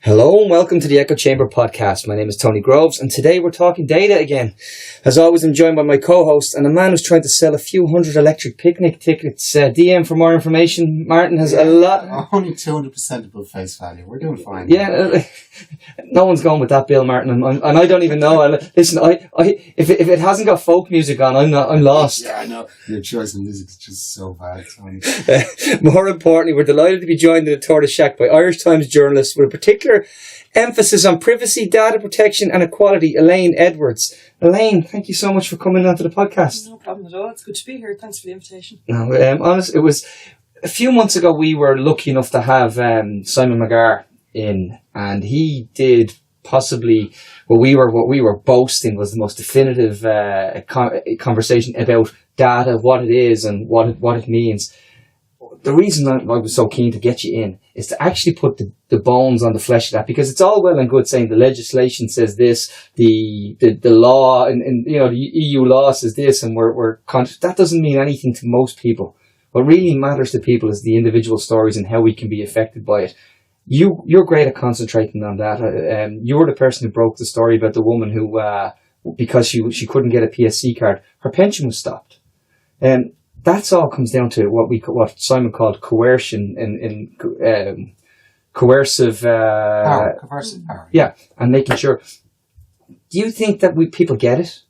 Hello and welcome to the Echo Chamber podcast. My name is Tony Groves and today we're talking data again. As always, I'm joined by my co-host and a man who's trying to sell a few hundred electric picnic tickets. DM for more information. Martin has a lot... Only 200% above face value. We're doing fine. Yeah, no one's going with that bill, Martin. And I don't even know. Listen, if it hasn't got folk music on, I'm lost. Yeah, I know. Your choice of music is just so bad, Tony. More importantly, we're delighted to be joined in the Tortoise Shack by Irish Times journalists with a particular emphasis on privacy, data protection and equality, Elaine Edwards. Elaine, thank you so much for coming onto the podcast. No problem at all. It's good to be here. Thanks for the invitation. No, honest, it was a few months ago we were lucky enough to have Simon McGarr in, and he did possibly what we were boasting was the most definitive conversation about data, what it is and what it means. The reason I was so keen to get you in is to actually put the bones on the flesh of that, because it's all well and good saying the legislation says this, the law and the EU law says this, and that doesn't mean anything to most people. What really matters to people is the individual stories and how we can be affected by it. You're great at concentrating on that. You were the person who broke the story about the woman who, because she couldn't get a PSC card, her pension was stopped. That's all comes down to what Simon called coercion and coercive Power. Yeah, and making sure. Do you think that people get it?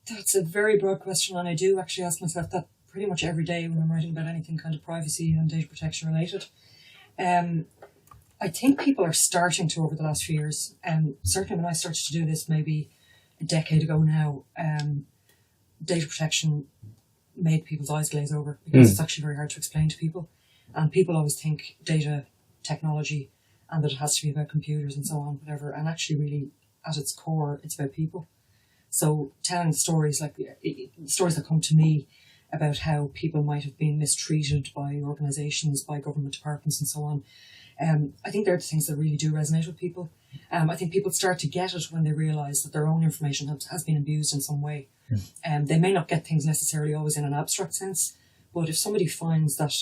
That's a very broad question, and I do actually ask myself that pretty much every day when I'm writing about anything kind of privacy and data protection related. I think people are starting to, over the last few years, certainly when I started to do this maybe a decade ago now, data protection made people's eyes glaze over because it's actually very hard to explain to people. And people always think data technology and that it has to be about computers and so on, whatever. And actually really at its core, it's about people. So telling stories like stories that come to me about how people might have been mistreated by organisations, by government departments and so on. I think they're the things that really do resonate with people. I think people start to get it when they realise that their own information has been abused in some way. They may not get things necessarily always in an abstract sense, but if somebody finds that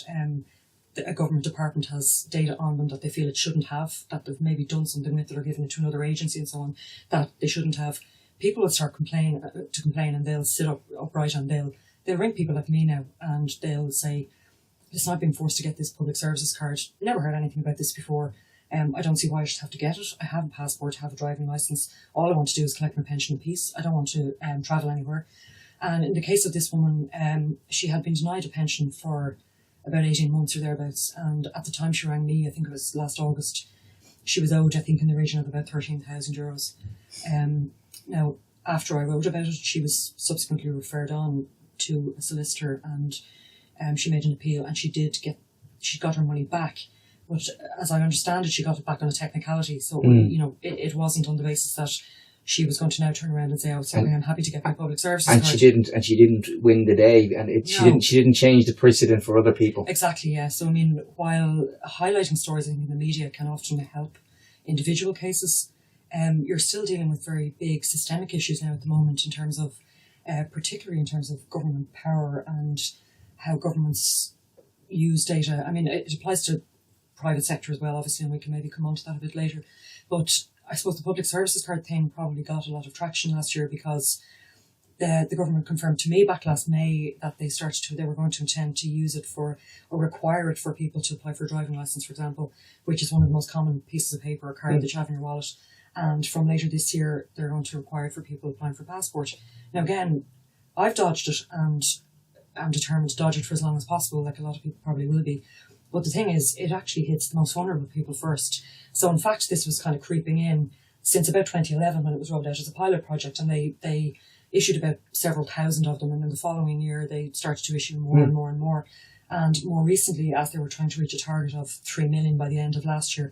a government department has data on them that they feel it shouldn't have, that they've maybe done something with it or given it to another agency and so on, that they shouldn't have, people will start complain and they'll sit upright and they'll ring people like me now and they'll say, listen, I've been forced to get this public services card. Never heard anything about this before. I don't see why I should have to get it. I have a passport, I have a driving licence. All I want to do is collect my pension in peace. I don't want to travel anywhere. And in the case of this woman, she had been denied a pension for about 18 months or thereabouts. And at the time she rang me, I think it was last August, she was owed, I think, in the region of about €13,000. Now, after I wrote about it, she was subsequently referred on to a solicitor and she made an appeal and she got her money back. But as I understand it, she got it back on a technicality. So, it wasn't on the basis that she was going to now turn around and say, oh, sorry, I'm happy to get my public services card. She didn't win the day and she didn't change the precedent for other people. Exactly, yeah. So, while highlighting stories in the media can often help individual cases, you're still dealing with very big systemic issues now at the moment in terms of, particularly in terms of government power and how governments use data. It applies to private sector as well, obviously, and we can maybe come on to that a bit later. But I suppose the public services card thing probably got a lot of traction last year because the government confirmed to me back last May that they were going to intend to use it for, or require it for people to apply for a driving licence, for example, which is one of the most common pieces of paper or card that you have in your wallet. And from later this year, they're going to require it for people applying for passport. Now, again, I've dodged it and I'm determined to dodge it for as long as possible, like a lot of people probably will be. But the thing is, it actually hits the most vulnerable people first. So in fact, this was kind of creeping in since about 2011 when it was rolled out as a pilot project, and they issued about several thousand of them. And in the following year, they started to issue more and more and more. And more recently, as they were trying to reach a target of 3 million by the end of last year,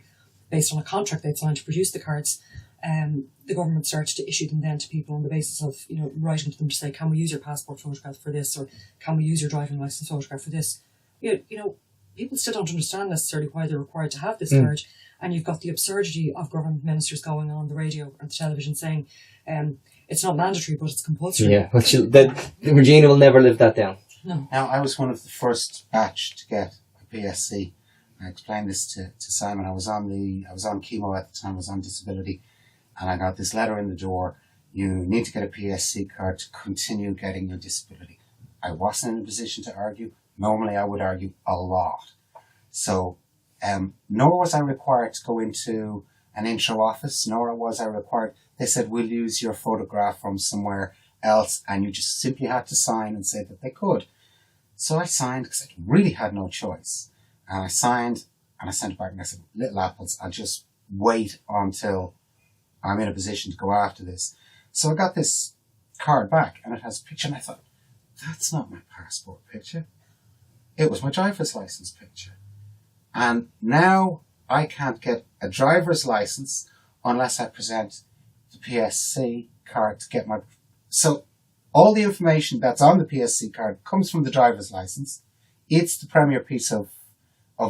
based on a contract they'd signed to produce the cards, the government started to issue them then to people on the basis of, writing to them to say, can we use your passport photograph for this? Or can we use your driving licence photograph for this? People still don't understand necessarily why they're required to have this card. And you've got the absurdity of government ministers going on the radio and the television saying, it's not mandatory, but it's compulsory. Yeah, but Regina will never live that down. No. Now, I was one of the first batch to get a PSC. I explained this to Simon. I was on chemo at the time. I was on disability, and I got this letter in the door. You need to get a PSC card to continue getting your disability. I wasn't in a position to argue. Normally, I would argue a lot. So, nor was I required to go into an intro office, nor was I required. They said, we'll use your photograph from somewhere else, and you just simply had to sign and say that they could. So I signed because I really had no choice. And I signed and I sent it back and I said, little apples, I'll just wait until I'm in a position to go after this. So I got this card back and it has a picture, and I thought, that's not my passport picture. It was my driver's license picture. And now I can't get a driver's license unless I present the PSC card to get my... So all the information that's on the PSC card comes from the driver's license. It's the premier piece of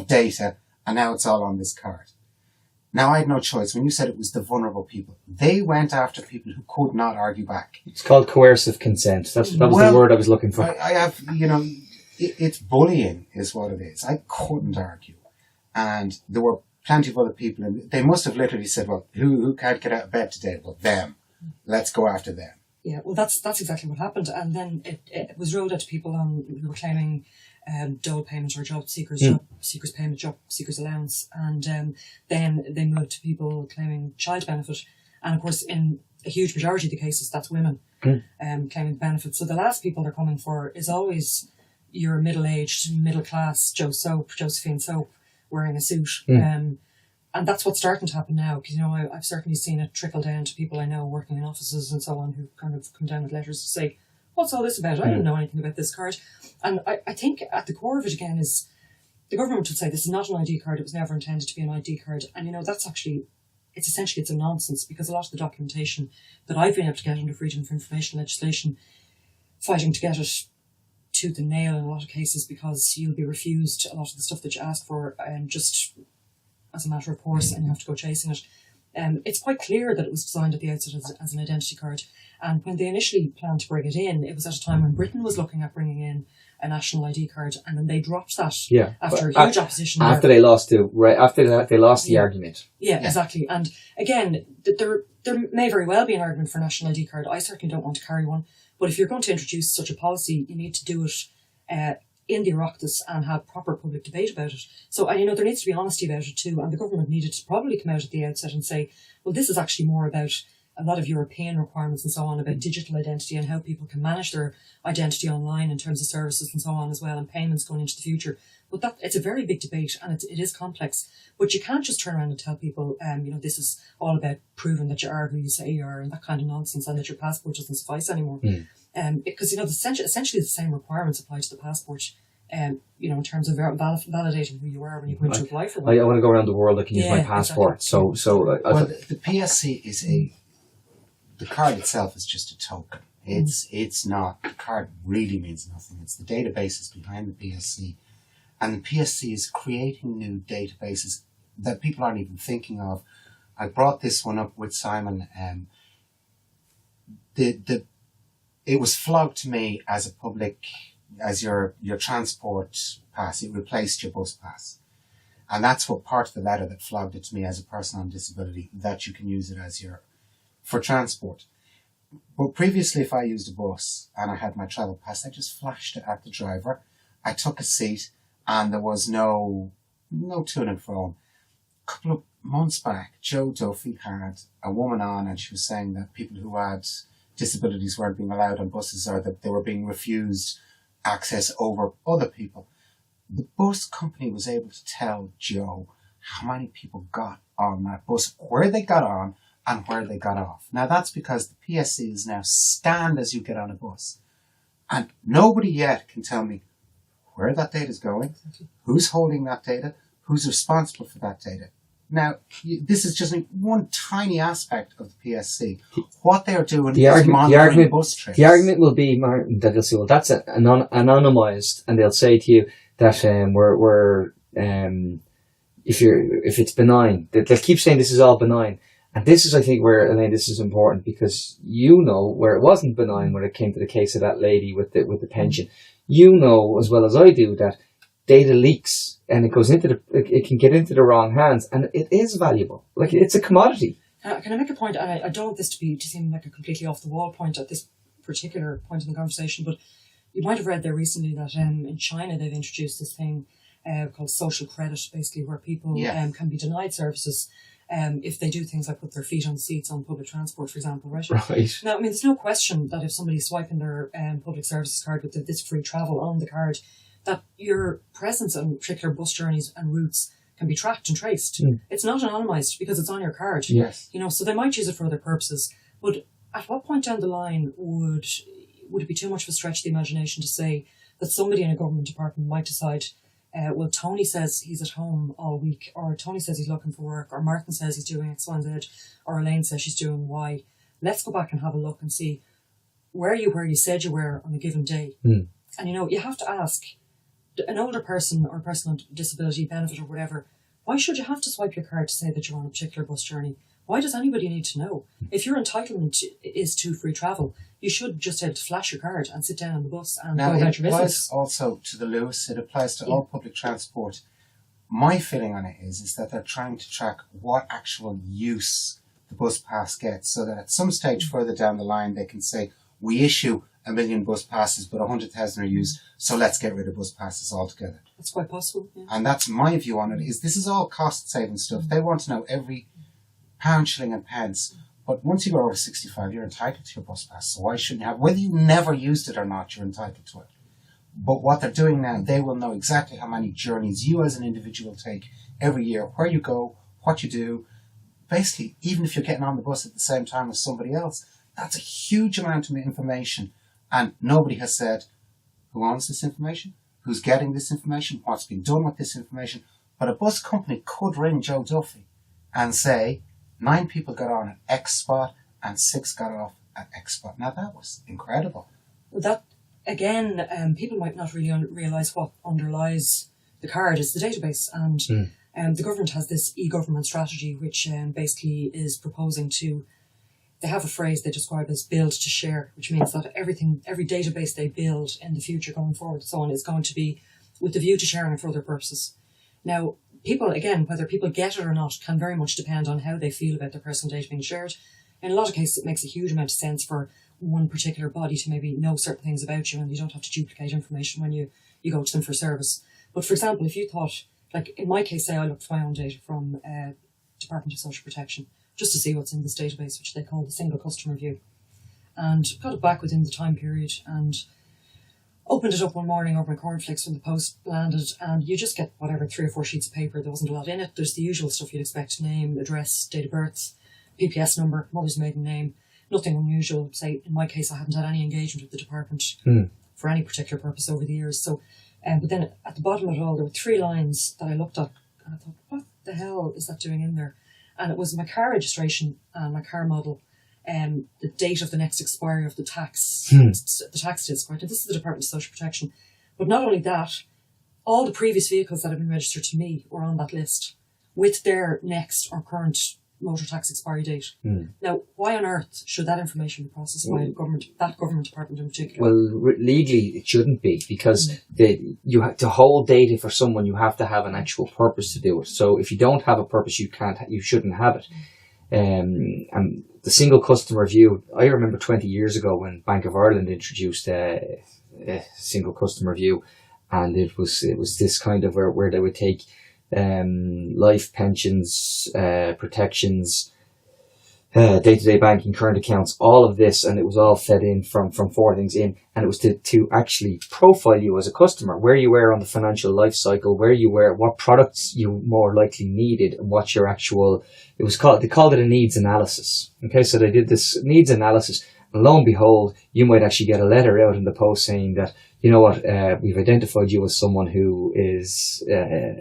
data, and now it's all on this card. Now I had no choice. When you said it was the vulnerable people, they went after people who could not argue back. It's called coercive consent. That was the word I was looking for. I have, it's bullying is what it is. I couldn't argue. And there were plenty of other people, and they must have literally said, well, who can't get out of bed today? Well, them. Let's go after them. Yeah, well, that's exactly what happened. And then it was rolled out to people who were claiming dole payment or job seekers payment, job seekers allowance. And then they moved to people claiming child benefit. And of course, in a huge majority of the cases, that's women claiming benefits. So the last people they're coming for is always your middle-aged, middle-class Josephine Soap wearing a suit. And that's what's starting to happen now, because, I've certainly seen it trickle down to people I know working in offices and so on who kind of come down with letters to say, what's all this about? I didn't know anything about this card. And I think at the core of it, again, is the government would say this is not an ID card. It was never intended to be an ID card. And, that's actually, it's a nonsense, because a lot of the documentation that I've been able to get under Freedom of Information legislation, fighting to get it to the nail in a lot of cases, because you'll be refused a lot of the stuff that you ask for, just as a matter of course, and you have to go chasing it. It's quite clear that it was designed at the outset as an identity card. And when they initially planned to bring it in, it was at a time when Britain was looking at bringing in a national ID card, and then they dropped that after huge opposition. After they lost the argument. Yeah, exactly. And again, there may very well be an argument for a national ID card. I certainly don't want to carry one. But if you're going to introduce such a policy, you need to do it in the Oireachtas and have proper public debate about it. So, and there needs to be honesty about it too, and the government needed to probably come out at the outset and say, well, this is actually more about a lot of European requirements and so on, about digital identity and how people can manage their identity online in terms of services and so on as well, and payments going into the future. But it's a very big debate, and it is complex. But you can't just turn around and tell people, this is all about proving that you are who you say you are, and that kind of nonsense, and that your passport doesn't suffice anymore. Because essentially the same requirements apply to the passport. In terms of validating who you are when you go to apply for one. I want to go around the world. I can use my passport. Exactly. The PSC is the card itself is just a token. It's not, the card really means nothing. It's the databases behind the PSC. And the PSC is creating new databases that people aren't even thinking of. I brought this one up with Simon. It was flogged to me as your transport pass. It replaced your bus pass. And that's what part of the letter that flogged it to me as a person on disability, that you can use it as for transport. But previously, if I used a bus and I had my travel pass, I just flashed it at the driver. I took a seat and there was no to and fro. A couple of months back, Joe Duffy had a woman on, and she was saying that people who had disabilities weren't being allowed on buses, or that they were being refused access over other people. The bus company was able to tell Joe how many people got on that bus, where they got on and where they got off. Now that's because the PSC is now scanned as you get on a bus. And nobody yet can tell me where that data is going, who's holding that data, who's responsible for that data. Now, this is just one tiny aspect of the PSC. What they're doing is monitoring bus trips. The argument will be, Martin, that they'll say, well, that's anonymized, and they'll say to you that if it's benign, they'll keep saying this is all benign. And this is, I think, where, Elaine, this is important, because where it wasn't benign when it came to the case of that lady with the pension. You know as well as I do that data leaks and it goes it can get into the wrong hands, and it is valuable. Like, it's a commodity. Can I make a point? I don't want this to seem like a completely off the wall point at this particular point in the conversation, but you might have read there recently that in China they've introduced this thing called social credit, basically, where people can be denied services if they do things like put their feet on seats on public transport, for example, right? Right. Now, I mean, there's no question that if somebody's swiping their public services card with this free travel on the card, that your presence on particular bus journeys and routes can be tracked and traced. It's not anonymised because it's on your card. Yes. You know, so they might use it for other purposes. But at what point down the line would it be too much of a stretch of the imagination to say that somebody in a government department might decide, well, Tony says he's at home all week, or Tony says he's looking for work, or Martin says he's doing X, Y, and Z, or Elaine says she's doing Y. Let's go back and have a look and see, where you said you were on a given day? And, you know, you have to ask an older person or a person on disability benefit or whatever, why should you have to swipe your card to say that you're on a particular bus journey? Why does anybody need to know? If your entitlement is to free travel, you should just have to flash your card and sit down on the bus and go about your business. Now, it applies also to the Lewis. It applies to all public transport. My feeling on it is that they're trying to track what actual use the bus pass gets, so that at some stage further down the line they can say, we issue 1 million bus passes, but 100,000 are used, so let's get rid of bus passes altogether. That's quite possible. Yeah. And that's my view on it, is this is all cost-saving stuff. They want to know every pound, shilling and pence. But once you go over 65, you're entitled to your bus pass, so why shouldn't you have? Whether you never used it or not, you're entitled to it. But what they're doing now, they will know exactly how many journeys you as an individual take every year, where you go, what you do. Basically, even if you're getting on the bus at the same time as somebody else, that's a huge amount of information. And nobody has said who owns this information, who's getting this information, what's been done with this information. But a bus company could ring Joe Duffy and say, 9 people got on at X spot and 6 got off at X spot. Now, that was incredible. Well, that, again, people might not really realise what underlies the card is the database. And the government has this e-government strategy, which basically is proposing to, they have a phrase they describe as build to share, which means that every database they build in the future going forward and so on is going to be with the view to sharing for other purposes. Now, people, again, whether people get it or not, can very much depend on how they feel about their personal data being shared. In a lot of cases, it makes a huge amount of sense for one particular body to maybe know certain things about you, and you don't have to duplicate information when you go to them for service. But for example, if you thought, like in my case, say I looked for my own data from Department of Social Protection, just to see what's in this database, which they call the single customer view, and got it back within the time period, and opened it up one morning over my cornflakes when the post landed, and you just get whatever 3 or 4 sheets of paper. There wasn't a lot in it. There's the usual stuff you'd expect: name, address, date of birth, PPS number, mother's maiden name. Nothing unusual. Say, in my case, I haven't had any engagement with the department for any particular purpose over the years. So, but then at the bottom of it all, there were 3 lines that I looked at, and I thought, what the hell is that doing in there? And it was my car registration and my car model, the date of the next expiry of the tax, the tax disc, right? And this is the Department of Social Protection. But not only that, all the previous vehicles that have been registered to me were on that list with their next or current motor tax expiry date. Now, why on earth should that information be processed by that government department in particular? Well, legally it shouldn't be, because you have to hold data for someone. You have to have an actual purpose to do it. So if you don't have a purpose, you shouldn't have it. And the single customer view, I remember 20 years ago when Bank of Ireland introduced a single customer view, and it was this kind of where they would take life, pensions, protections, day-to-day banking, current accounts, all of this, and it was all fed in from 4 things in, and it was to actually profile you as a customer, where you were on the financial life cycle, where you were, what products you more likely needed, and what your actual, they called it a needs analysis. Okay, so they did this needs analysis, and lo and behold, you might actually get a letter out in the post saying that, you know what, we've identified you as someone who is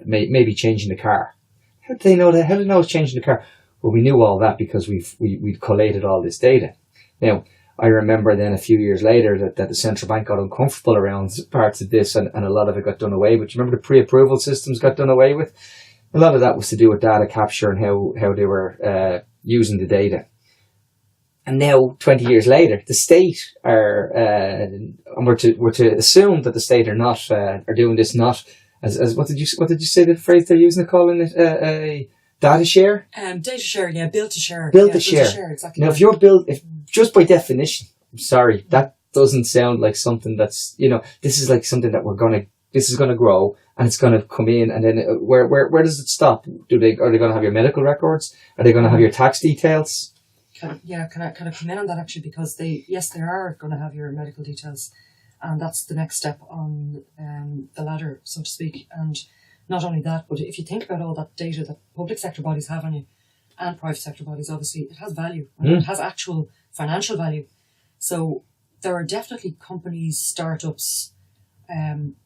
maybe changing the car. How did they know that? How did they know it's changing the car? Well, we knew all that because we've collated all this data. Now, I remember then a few years later that the central bank got uncomfortable around parts of this, and a lot of it got done away with. You remember the pre-approval systems got done away with? A lot of that was to do with data capture and how they were using the data. And now, 20 years later, the state are, and we're to assume that the state are doing this not as what did you say the phrase they're using to calling it a data share? Data share, yeah, build to share. Build to share. Exactly. Now, if just by definition, I'm sorry, that doesn't sound like something that's, this is like something that this is gonna grow and it's gonna come in, and then where does it stop? Are they gonna have your medical records? Are they gonna have your tax details? Can I come in on that actually, because they are going to have your medical details, and that's the next step on the ladder, so to speak. And not only that, but if you think about all that data that public sector bodies have on you, and private sector bodies, obviously it has value, and it has actual financial value. So there are definitely companies, startups,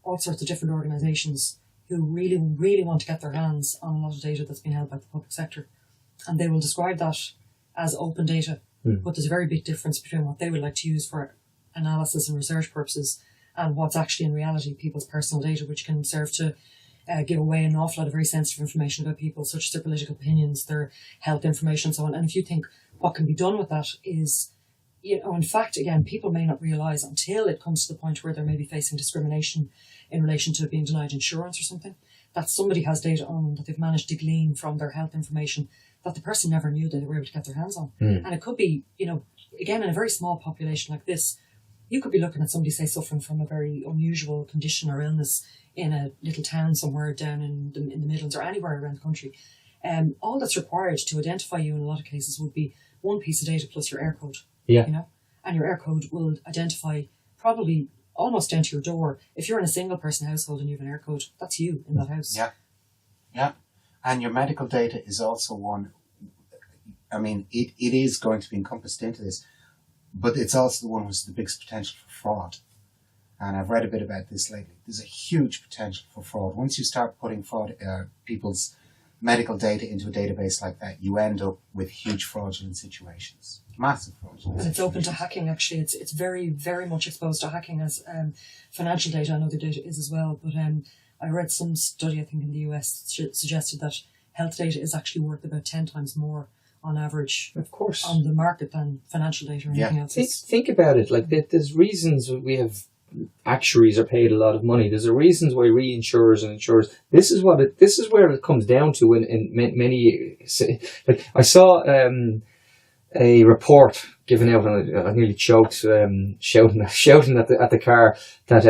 all sorts of different organisations who really, really want to get their hands on a lot of data that's been held by the public sector, and they will describe that as open data, but there's a very big difference between what they would like to use for analysis and research purposes and what's actually in reality people's personal data, which can serve to give away an awful lot of very sensitive information about people, such as their political opinions, their health information, and so on. And if you think what can be done with that is, in fact, again, people may not realise until it comes to the point where they're maybe facing discrimination in relation to being denied insurance or something, that somebody has data on them that they've managed to glean from their health information that the person never knew that they were able to get their hands on. And it could be, again, in a very small population like this, you could be looking at somebody, say, suffering from a very unusual condition or illness in a little town somewhere down in the Midlands or anywhere around the country. All that's required to identify you in a lot of cases would be one piece of data plus your air code. Yeah. And your air code will identify probably almost down to your door. If you're in a single person household and you have an air code, that's you in that house. Yeah. And your medical data is also one, it is going to be encompassed into this, but it's also the one with the biggest potential for fraud. And I've read a bit about this lately. There's a huge potential for fraud. Once you start putting people's medical data into a database like that, you end up with huge fraudulent situations. Massive fraudulent. And it's open to hacking, actually. It's very, very much exposed to hacking as financial data. I know the data is as well, but I read some study, I think in the US, suggested that health data is actually worth about 10 times more on average, of course, on the market than financial data or anything else. Think about it. Like, there's reasons we have actuaries are paid a lot of money. There's a reasons why reinsurers and insurers. This is where it comes down to in many. Like, I saw a report given out, and I nearly choked, shouting at the car that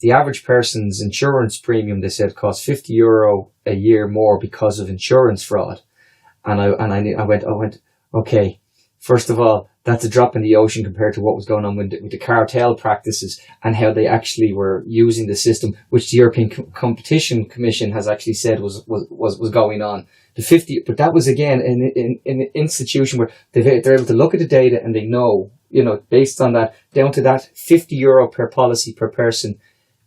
the average person's insurance premium, they said, costs €50 a year more because of insurance fraud. And I went, okay, first of all, that's a drop in the ocean compared to what was going on with the cartel practices and how they actually were using the system, which the European Competition Commission has actually said was going on. But that was again in an institution where they're able to look at the data and they know, based on that, down to that €50 per policy per person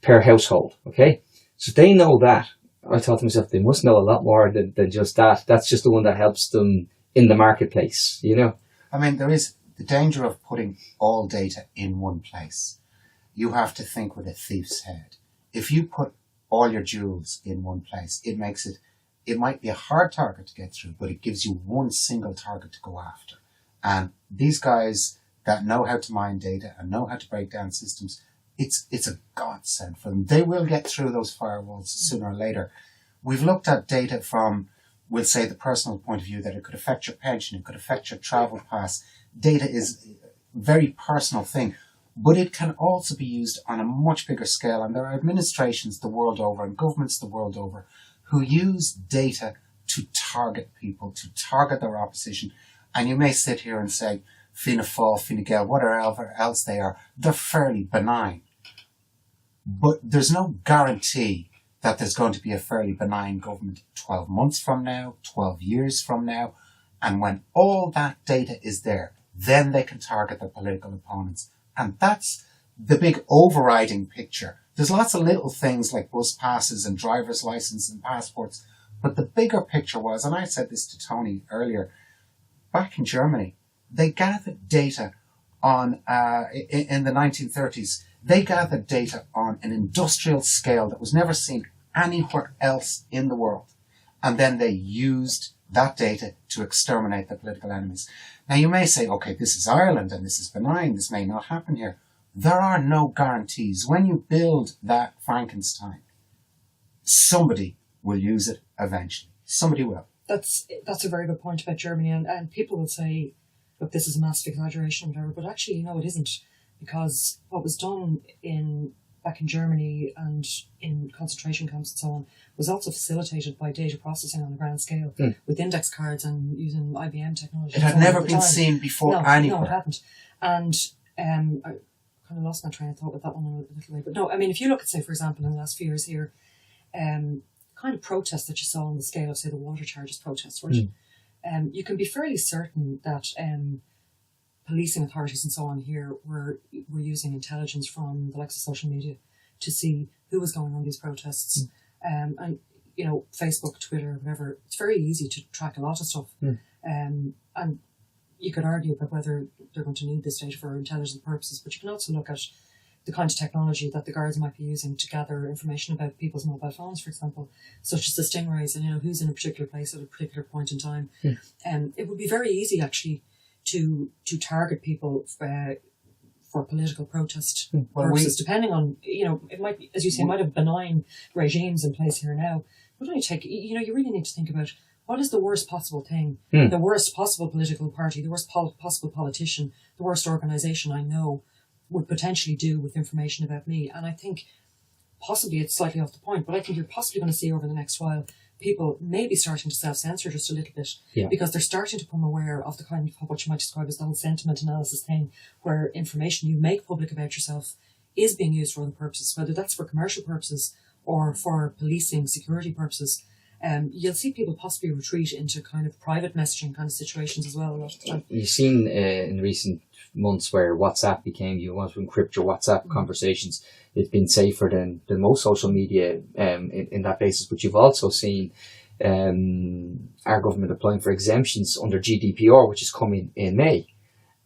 per household. Okay, so they know that. I thought to myself, they must know a lot more than just that. That's just the one that helps them in the marketplace, There is the danger of putting all data in one place. You have to think with a thief's head. If you put all your jewels in one place, it might be a hard target to get through, but it gives you one single target to go after. And these guys that know how to mine data and know how to break down systems, it's a godsend for them. They will get through those firewalls sooner or later. We've looked at data from, we'll say, the personal point of view, that it could affect your pension, it could affect your travel pass. Data is a very personal thing, but it can also be used on a much bigger scale. And there are administrations the world over and governments the world over who use data to target people, to target their opposition. And you may sit here and say, Fianna Fáil, Fine Gael, whatever else they are, they're fairly benign. But there's no guarantee that there's going to be a fairly benign government 12 months from now, 12 years from now. And when all that data is there, then they can target their political opponents. And that's the big overriding picture. There's lots of little things like bus passes and driver's license and passports. But the bigger picture was, and I said this to Tony earlier, back in Germany, they gathered data on, in the 1930s, they gathered data on an industrial scale that was never seen anywhere else in the world. And then they used that data to exterminate their political enemies. Now you may say, okay, this is Ireland and this is benign, this may not happen here. There are no guarantees. When you build that Frankenstein, somebody will use it eventually. Somebody will. That's a very good point about Germany, and people would say, look, this is a massive exaggeration or whatever, but actually, no, it isn't, because what was done back in Germany and in concentration camps and so on was also facilitated by data processing on a grand scale with index cards and using IBM technology. It had never been seen before anywhere. No, it hadn't. And I kind of lost my train of thought with that one a little bit. But no, I mean, if you look at, say, for example, in the last few years here, kind of protests that you saw on the scale of, say, the water charges protests, right? You can be fairly certain that policing authorities and so on here were using intelligence from the likes of social media to see who was going on these protests. And, you know, Facebook, Twitter, whatever, it's very easy to track a lot of stuff. And you could argue about whether they're going to need this data for intelligence purposes, but you can also look at the kind of technology that the guards might be using to gather information about people's mobile phones, for example, such as the stingrays, and, you know, who's in a particular place at a particular point in time. It would be very easy, actually, to target people for political protest purposes, depending on, you know, it might be, as you say, might have benign regimes in place here now. But when you take, you know, you really need to think about what is the worst possible thing, the worst possible political party, the worst possible politician, the worst organisation I know would potentially do with information about me. And I think possibly it's slightly off the point, but I think you're possibly going to see over the next while people maybe starting to self-censor just a little bit because they're starting to become aware of the kind of what you might describe as the whole sentiment analysis thing, where information you make public about yourself is being used for other purposes, whether that's for commercial purposes or for policing, security purposes. You'll see people possibly retreat into kind of private messaging kind of situations as well a lot of the time. You've seen in recent months where WhatsApp became, you want to encrypt your WhatsApp conversations. It's been safer than most social media in that basis. But you've also seen our government applying for exemptions under GDPR, which is coming in May.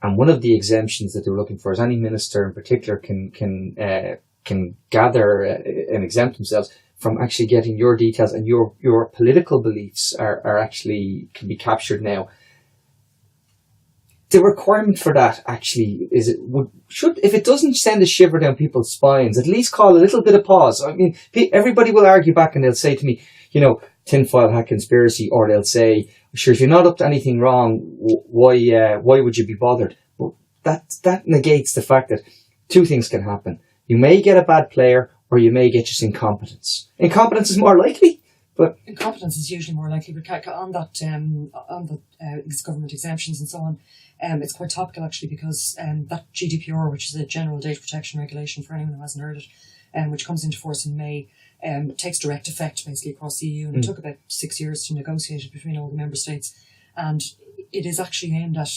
And one of the exemptions that they're looking for is any minister in particular can gather and exempt themselves from actually getting your details, and your political beliefs are actually can be captured now. The requirement for that actually should if it doesn't send a shiver down people's spines, at least call a little bit of pause. I mean, everybody will argue back and they'll say to me, you know, tinfoil hat conspiracy, or they'll say, sure, if you're not up to anything wrong, why would you be bothered? But that negates the fact that two things can happen. You may get a bad player, or you may get just incompetence. Incompetence is more likely, but incompetence is usually more likely. But on the government exemptions and so on, it's quite topical actually, because that GDPR, which is a general data protection regulation for anyone who hasn't heard it, which comes into force in May, takes direct effect basically across the EU, and it took about 6 years to negotiate it between all the member states, and it is actually aimed at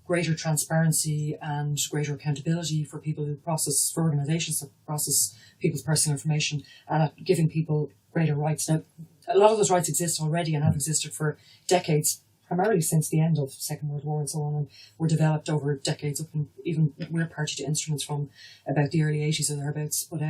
greater transparency and greater accountability for people who process, for organisations that process people's personal information, and at giving people greater rights. Now, a lot of those rights exist already and have existed for decades, primarily since the end of the Second World War and so on, and were developed over decades, up and even we're party to instruments from about the early 80s or thereabouts. But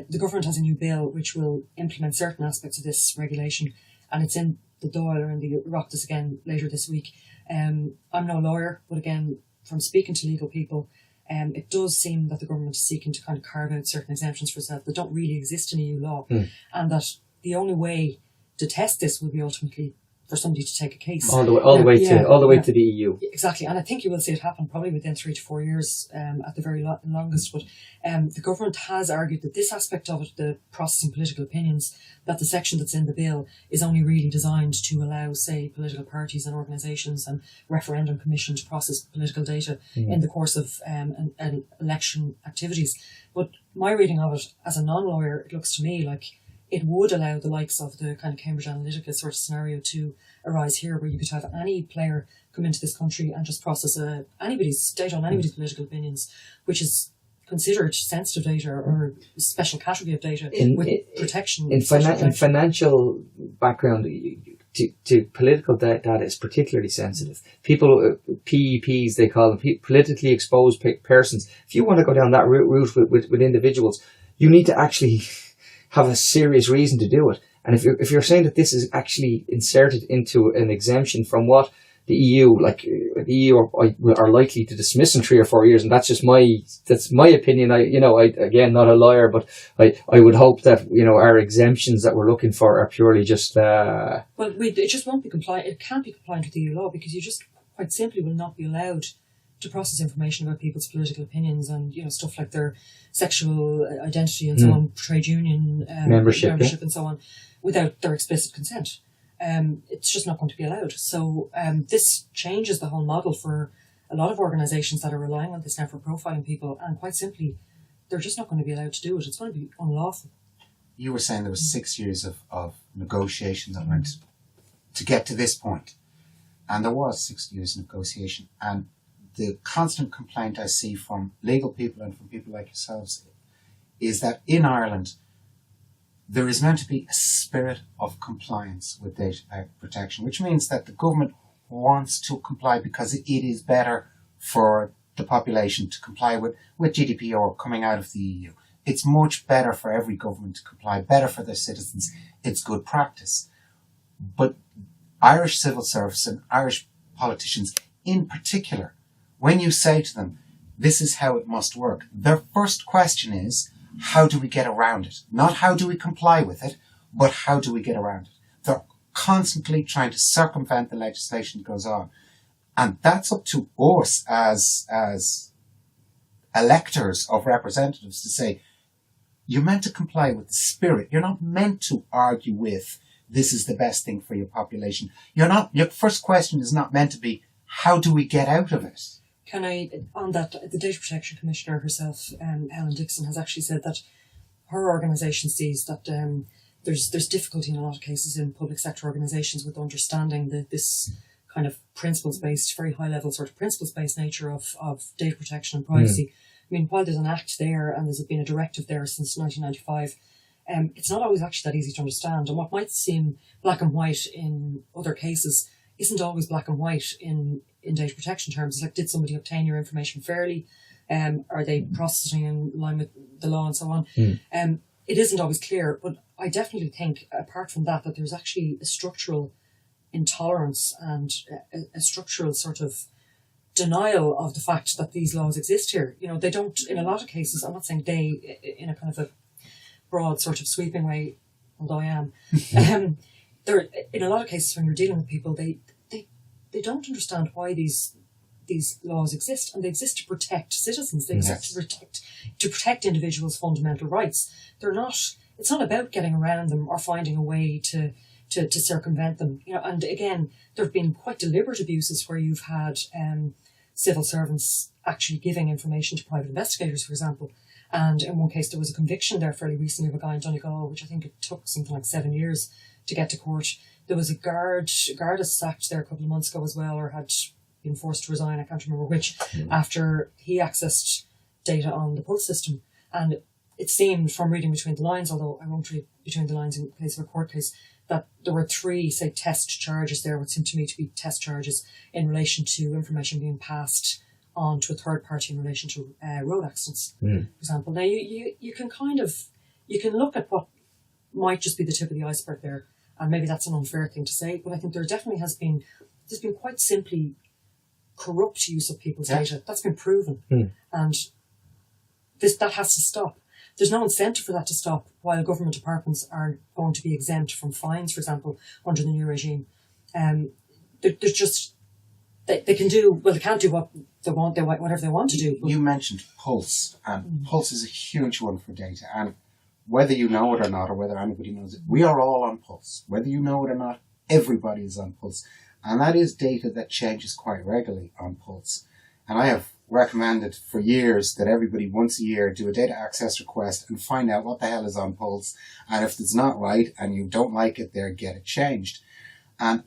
the government has a new bill which will implement certain aspects of this regulation, and it's in the Dáil or in the Oireachtas again later this week. I'm no lawyer, but again, from speaking to legal people, it does seem that the government is seeking to kind of carve out certain exemptions for itself that don't really exist in EU law, and that the only way to test this will be ultimately for somebody to take a case all the way to the EU. Exactly, and I think you will see it happen probably within 3 to 4 years at the very longest. But the government has argued that this aspect of it, the processing political opinions, that the section that's in the bill is only really designed to allow, say, political parties and organisations and referendum commission to process political data in the course of an election activities. But my reading of it as a non-lawyer, it looks to me like it would allow the likes of the kind of Cambridge Analytica sort of scenario to arise here, where you could have any player come into this country and just process anybody's data on anybody's political opinions, which is considered sensitive data or a special category of data with protection. In financial background, to political data is particularly sensitive. People, PEPs, they call them, politically exposed persons. If you want to go down that route with individuals, you need to actually have a serious reason to do it. And if you're saying that this is actually inserted into an exemption from what the EU, like the EU are likely to dismiss in 3 or 4 years, and that's my opinion. Again, not a lawyer, but I would hope that our exemptions that we're looking for are purely just. Well, it just won't be compliant. It can't be compliant with EU law because you just quite simply will not be allowed to process information about people's political opinions and stuff like their sexual identity and so on, trade union membership and so on, without their explicit consent. It's just not going to be allowed. So this changes the whole model for a lot of organisations that are relying on this now for profiling people, and quite simply, they're just not going to be allowed to do it. It's going to be unlawful. You were saying there was 6 years of negotiations that went to get to this point, and there was 6 years of negotiation, and the constant complaint I see from legal people and from people like yourselves is that in Ireland, there is meant to be a spirit of compliance with data protection, which means that the government wants to comply because it is better for the population to comply with GDPR coming out of the EU. It's much better for every government to comply, better for their citizens. It's good practice. But Irish civil service and Irish politicians in particular, when you say to them, this is how it must work, their first question is, how do we get around it? Not how do we comply with it, but how do we get around it? They're constantly trying to circumvent the legislation that goes on. And that's up to us as electors of representatives to say, you're meant to comply with the spirit. You're not meant to argue with, this is the best thing for your population. Your first question is not meant to be, how do we get out of it? Can I, on that, the Data Protection Commissioner herself, Helen Dixon, has actually said that her organisation sees that there's difficulty in a lot of cases in public sector organisations with understanding this kind of principles-based, very high-level sort of principles-based nature of data protection and privacy. I mean, while there's an act there and there's been a directive there since 1995, it's not always actually that easy to understand. And what might seem black and white in other cases isn't always black and white in data protection terms. It's like, did somebody obtain your information fairly? Are they processing in line with the law and so on? It isn't always clear, but I definitely think, apart from that there's actually a structural intolerance and a structural sort of denial of the fact that these laws exist here. They don't, in a lot of cases, I'm not saying they, in a kind of a broad sort of sweeping way, although I am, there, in a lot of cases when you're dealing with people, they don't understand why these laws exist, and they exist to protect citizens. They exist to protect individuals' fundamental rights. It's not about getting around them or finding a way to circumvent them. And again, there have been quite deliberate abuses where you've had civil servants actually giving information to private investigators, for example. And in one case, there was a conviction there fairly recently of a guy in Donegal, which I think it took something like 7 years to get to court. There was a guard is sacked there a couple of months ago as well, or had been forced to resign, I can't remember which, after he accessed data on the Pulse system. And it seemed, from reading between the lines, although I won't read between the lines in case of a court case, that there were 3, say, test charges there, what seemed to me to be test charges in relation to information being passed on to a third party in relation to road accidents, for example. Now, you can look at what might just be the tip of the iceberg there, and maybe that's an unfair thing to say, but I think there definitely there's been quite simply corrupt use of people's data. That's been proven. And that has to stop. There's no incentive for that to stop while government departments are going to be exempt from fines, for example, under the new regime. There's just, they can't do what they want, whatever they want to do. You mentioned Pulse, and Pulse is a huge one for data, and whether you know it or not, or whether anybody knows it, we are all on Pulse. Whether you know it or not, everybody is on Pulse. And that is data that changes quite regularly on Pulse. And I have recommended for years that everybody once a year do a data access request and find out what the hell is on Pulse. And if it's not right and you don't like it there, get it changed. And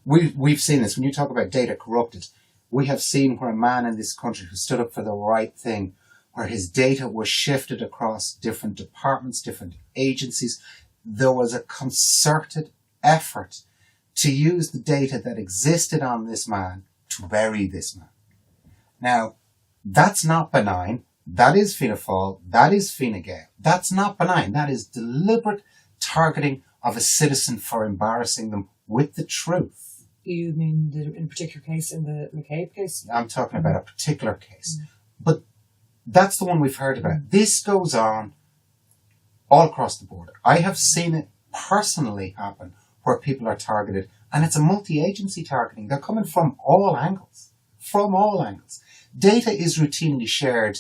we've seen this. When you talk about data corrupted, we have seen where a man in this country who stood up for the right thing, where his data was shifted across different departments, different agencies. There was a concerted effort to use the data that existed on this man to bury this man. Now, that's not benign. That is Fianna Fáil. That is Fine Gael. That's not benign. That is deliberate targeting of a citizen for embarrassing them with the truth. You mean in a particular case, in the McCabe case? I'm talking about a particular case. But that's the one we've heard about. This goes on all across the board. I have seen it personally happen where people are targeted, and it's a multi-agency targeting. They're coming from all angles. From all angles. Data is routinely shared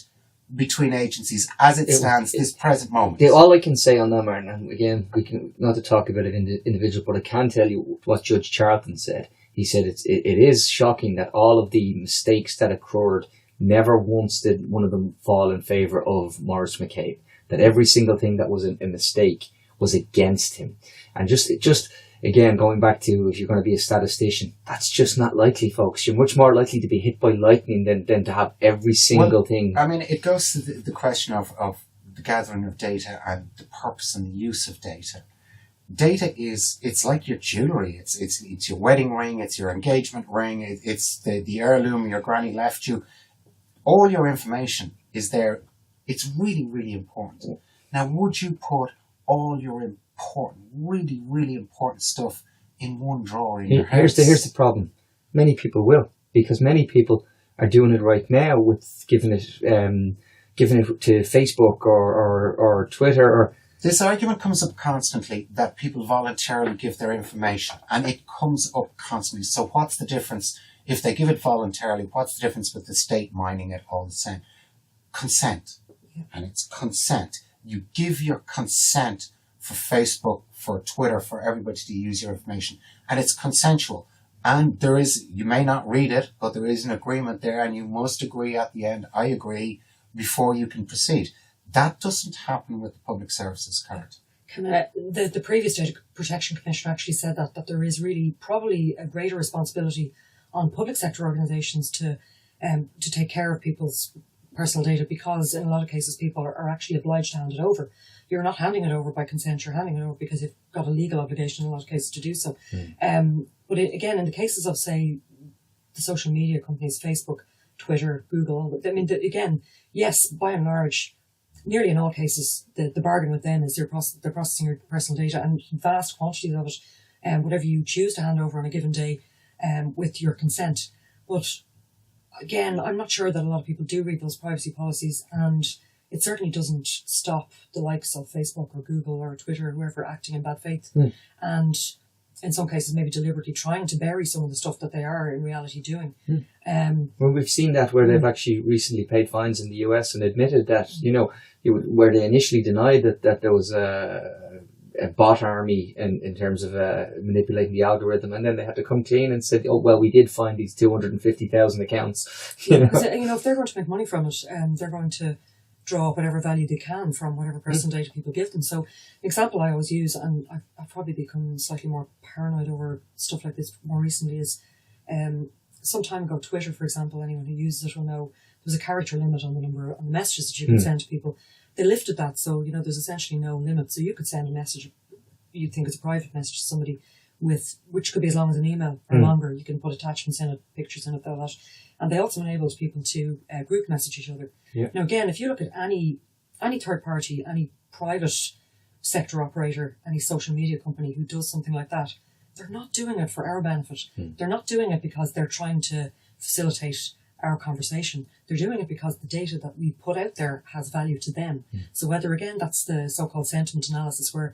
between agencies as it stands this present moment. All I can say on that, Martin, and again, we can not to talk about an individual, but I can tell you what Judge Charlton said. He said it is shocking that all of the mistakes that occurred, never once did one of them fall in favour of Maurice McCabe. That every single thing that was a mistake was against him. And just again, going back to, if you're going to be a statistician, that's just not likely, folks. You're much more likely to be hit by lightning than to have every single thing. I mean, it goes to the question of the gathering of data and the purpose and the use of data. Data it's like your jewellery. It's your wedding ring, it's your engagement ring, it's the heirloom your granny left you. All your information is there. It's really, really important. Now, would you put all your important, really, really important stuff in one drawer in your house? Here's the problem. Many people will, because many people are doing it right now with giving it to Facebook or Twitter. Or this argument comes up constantly that people voluntarily give their information, and it comes up constantly. So what's the difference if they give it voluntarily? What's the difference with the state mining it all the same? Consent. And it's consent. You give your consent for Facebook, for Twitter, for everybody to use your information. And it's consensual. And you may not read it, but there is an agreement there, and you must agree at the end, I agree, before you can proceed. That doesn't happen with the Public Services Card. The previous Data Protection Commissioner actually said that there is really probably a greater responsibility on public sector organisations to take care of people's personal data, because in a lot of cases people are actually obliged to hand it over. You're not handing it over by consent, you're handing it over because you've got a legal obligation in a lot of cases to do so. But again, in the cases of, say, the social media companies, Facebook, Twitter, Google, I mean, again, yes, by and large, nearly in all cases, the bargain with them is they're processing your personal data, and vast quantities of it, whatever you choose to hand over on a given day, with your consent. But again, I'm not sure that a lot of people do read those privacy policies, and it certainly doesn't stop the likes of Facebook or Google or Twitter or whoever acting in bad faith. And in some cases maybe deliberately trying to bury some of the stuff that they are in reality doing. Well, we've seen that where they've actually recently paid fines in the US and admitted that, where they initially denied that there was a bot army in terms of manipulating the algorithm, and then they had to come clean and said, oh, well, we did find these 250,000 accounts. If they're going to make money from it, they're going to draw whatever value they can from whatever personal data people give them. So an example I always use, and I've probably become slightly more paranoid over stuff like this more recently, is some time ago, Twitter, for example, anyone who uses it will know there was a character limit on the messages that you could send to people. They lifted that, so there's essentially no limit. So you could send a message, you'd think it's a private message to somebody, which could be as long as an email or longer. You can put attachments in it, pictures in it, all that. And they also enables people to group message each other. Yeah. Now again, if you look at any third party, any private sector operator, any social media company who does something like that, they're not doing it for our benefit. They're not doing it because they're trying to facilitate our conversation. They're doing it because the data that we put out there has value to them. So whether, again, that's the so-called sentiment analysis, where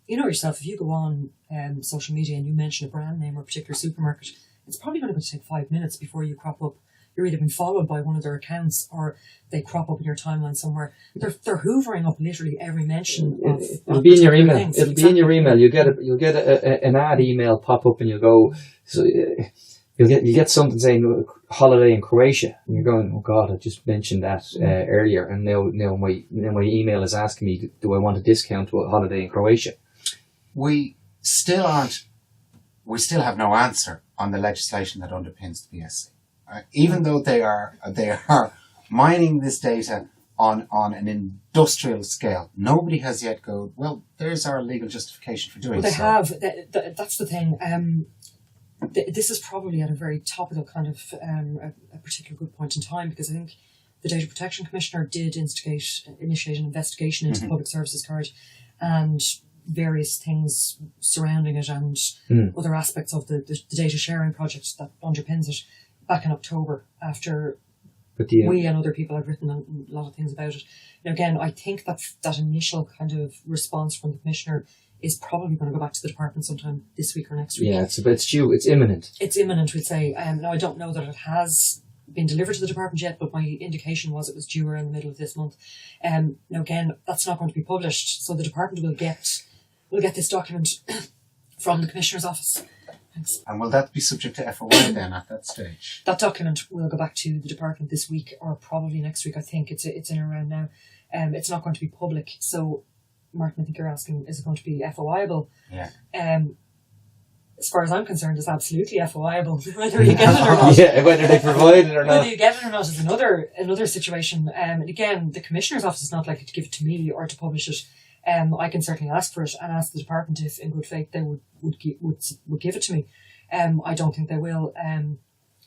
yourself, if you go on social media and you mention a brand name or a particular supermarket, it's probably going to take 5 minutes before you crop up. You're either been followed by one of their accounts or they crop up in your timeline somewhere. They're hoovering up literally every mention of it'll be in your email. Things. It'll be in your email. You'll get an ad email pop up, and you'll go. So you get something saying holiday in Croatia, and you're going, oh God, I just mentioned that earlier, and now my email is asking me, do I want a discount to a holiday in Croatia? We still have no answer on the legislation that underpins the PSC. Even though they are mining this data on an industrial scale, nobody has yet go, well, there's our legal justification for doing so. They have. That's the thing. This is probably at a very topical kind of a particular good point in time, because I think the Data Protection Commissioner did initiate an investigation into the Public Services Card, and various things surrounding it and other aspects of the data sharing project that underpins it back in October after we and other people have written a lot of things about it. Now, again, I think that initial kind of response from the Commissioner is probably going to go back to the department sometime this week or next week. Yeah, it's due. It's imminent. It's imminent, we'd say. Now, I don't know that it has been delivered to the department yet, but my indication was it was due around the middle of this month. Now, again, that's not going to be published, so the department will get this document from the Commissioner's office. Thanks. And will that be subject to FOI then at that stage? That document will go back to the department this week or probably next week. I think it's in around now. It's not going to be public. So, Martin, I think you're asking, is it going to be FOIable? Yeah. As far as I'm concerned, it's absolutely FOIable. Whether you get it or not. Yeah, whether they provide it or not. Whether you get it or not is another situation. And again, the Commissioner's office is not likely to give it to me or to publish it. I can certainly ask for it and ask the department if, in good faith, they would give it to me. I don't think they will.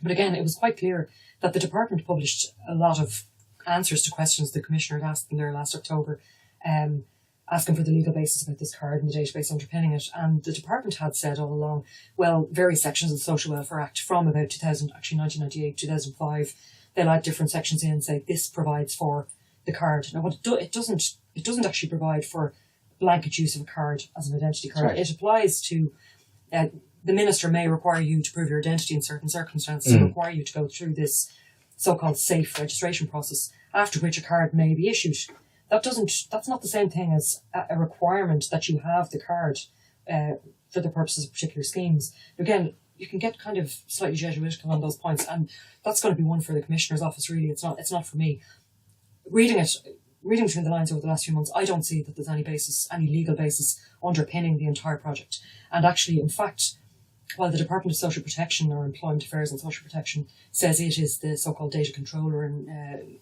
But again, it was quite clear that the department published a lot of answers to questions the Commissioner had asked them there last October, asking for the legal basis about this card and the database underpinning it. And the department had said all along, well, various sections of the Social Welfare Act from about 1998, 2005, they'll add different sections in and say this provides for the card. Now, what it doesn't actually provide for blanket use of a card as an identity card. Right. It applies to the minister may require you to prove your identity in certain circumstances and require you to go through this so-called safe registration process, after which a card may be issued. That's not the same thing as a requirement that you have the card for the purposes of particular schemes. Again, you can get kind of slightly Jesuitical on those points, and that's going to be one for the Commissioner's office, really. It's not for me. Reading between the lines over the last few months, I don't see that there's any legal basis underpinning the entire project. And actually, in fact, while the Department of Social Protection or Employment Affairs and Social Protection says it is the so-called data controller in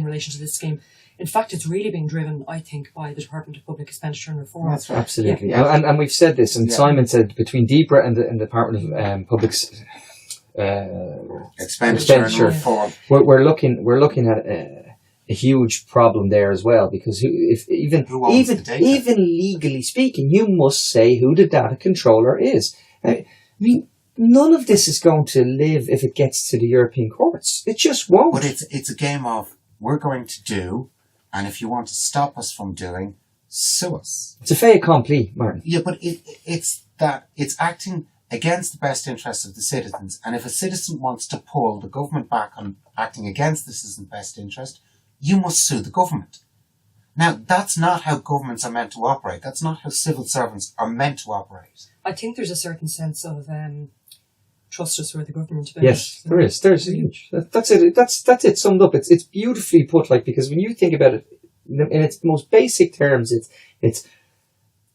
relation to this scheme, in fact, it's really being driven, I think, by the Department of Public Expenditure and Reform. That's right. Absolutely. Yeah. And we've said this, and Simon said between DEPRA and the Department of Public Expenditure and Reform, we're looking at a huge problem there as well, because even legally speaking, you must say who the data controller is. I mean, none of this is going to live if it gets to the European courts. It just won't. But it's a game of we're going to do, and if you want to stop us from doing, sue us. It's a fait accompli, Martin. Yeah, but it's acting against the best interests of the citizens. And if a citizen wants to pull the government back on acting against the citizen's best interest, you must sue the government. Now, that's not how governments are meant to operate. That's not how civil servants are meant to operate. I think there's a certain sense of trust us with the government. Yes, there is. There's a huge. That's it. That's it summed up. It's beautifully put. Like, because when you think about it in its most basic terms, it's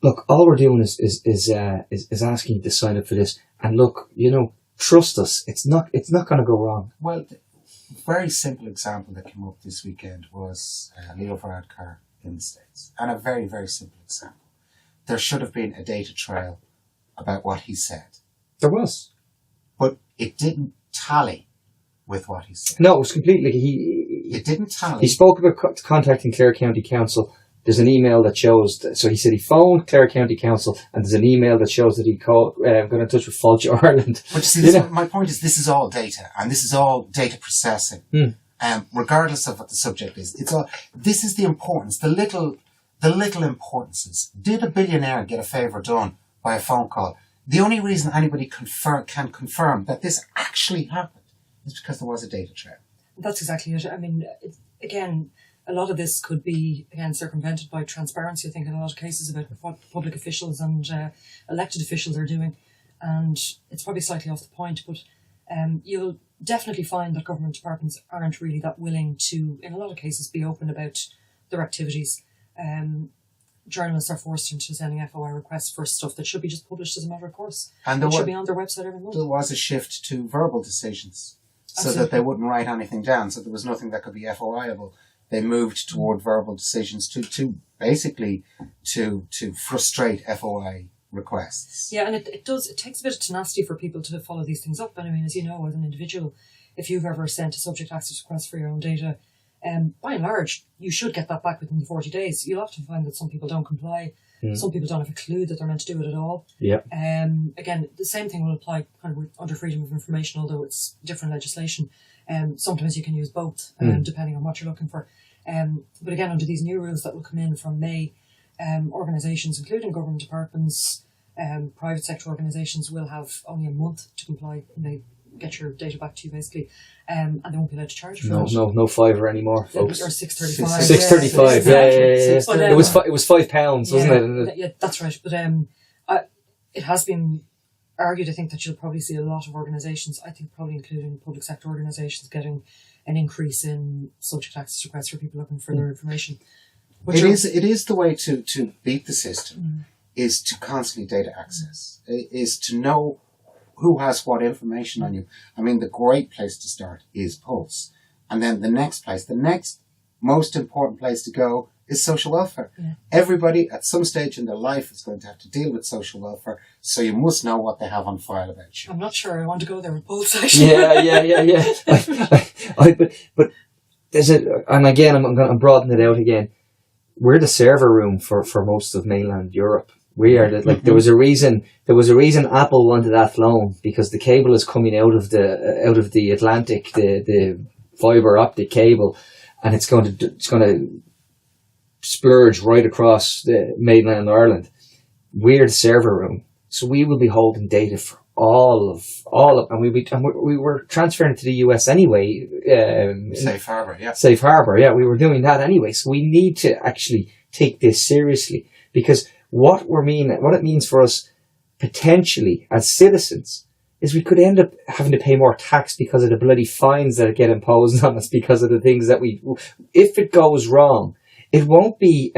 look. All we're doing is asking you to sign up for this, and look, trust us. It's not going to go wrong. Well, a very simple example that came up this weekend was Leo Varadkar in the States, and a very, very simple example. There should have been a data trail about what he said. There was. But it didn't tally with what he said. No, it was completely... It didn't tally. He spoke about contacting Clare County Council. There's an email that shows... So he said he phoned Clare County Council, and there's an email that shows that he got in touch with Fulge Ireland. But you see, my point is this is all data, and this is all data processing. Regardless of what the subject is. This is the importance, the little importances. Did a billionaire get a favour done by a phone call? The only reason anybody can confirm that this actually happened is because there was a data trail. That's exactly it. I mean, again, a lot of this could be, again, circumvented by transparency, I think, in a lot of cases about what public officials and elected officials are doing. And it's probably slightly off the point, but you'll definitely find that government departments aren't really that willing to, in a lot of cases, be open about their activities. Journalists are forced into sending FOI requests for stuff that should be just published as a matter of course. And it should be on their website every month. There was a shift to verbal decisions so that they wouldn't write anything down, so there was nothing that could be FOIable. They moved toward verbal decisions to basically to frustrate FOI requests. Yeah, and it takes a bit of tenacity for people to follow these things up. And I mean, as you know, as an individual, if you've ever sent a subject access request for your own data, by and large, you should get that back within the 40 days. You'll often find that some people don't comply. Some people don't have a clue that they're meant to do it at all. Yeah. Again, the same thing will apply kind of under freedom of information, although it's different legislation. Sometimes you can use both, depending on what you're looking for. But again, under these new rules that will come in from May, organisations, including government departments, private sector organisations, will have only a month to comply when they get your data back to you, basically, and they won't be allowed to charge for it. No fiver anymore, folks. Or $6.35. $6.35. Yeah. But, it was £5, wasn't it? Yeah, that's right. But it has been argued, I think, that you'll probably see a lot of organisations, I think probably including public sector organisations, getting an increase in subject access requests for people looking for their information. It is the way to beat the system, is to constantly data access, is to know who has what information on you. I mean, the great place to start is Pulse. And then the next most important place to go is social welfare. Yeah. Everybody at some stage in their life is going to have to deal with social welfare, so you must know what they have on file about you. I'm not sure I want to go there with Pulse, actually. Yeah. But there's and again, I'm going to broaden it out again. We're the server room for most of mainland Europe. We are there was a reason Apple wanted Athlone, because the cable is coming out of the Atlantic, the fiber optic cable, and it's going to splurge right across the mainland Ireland. We're the server room, so we will be holding data for all of, and we were transferring to the US anyway. Safe Harbor, yeah. Safe Harbor, yeah. We were doing that anyway, so we need to actually take this seriously, because what it means for us potentially as citizens is we could end up having to pay more tax because of the bloody fines that get imposed on us because of the things that if it goes wrong, it won't be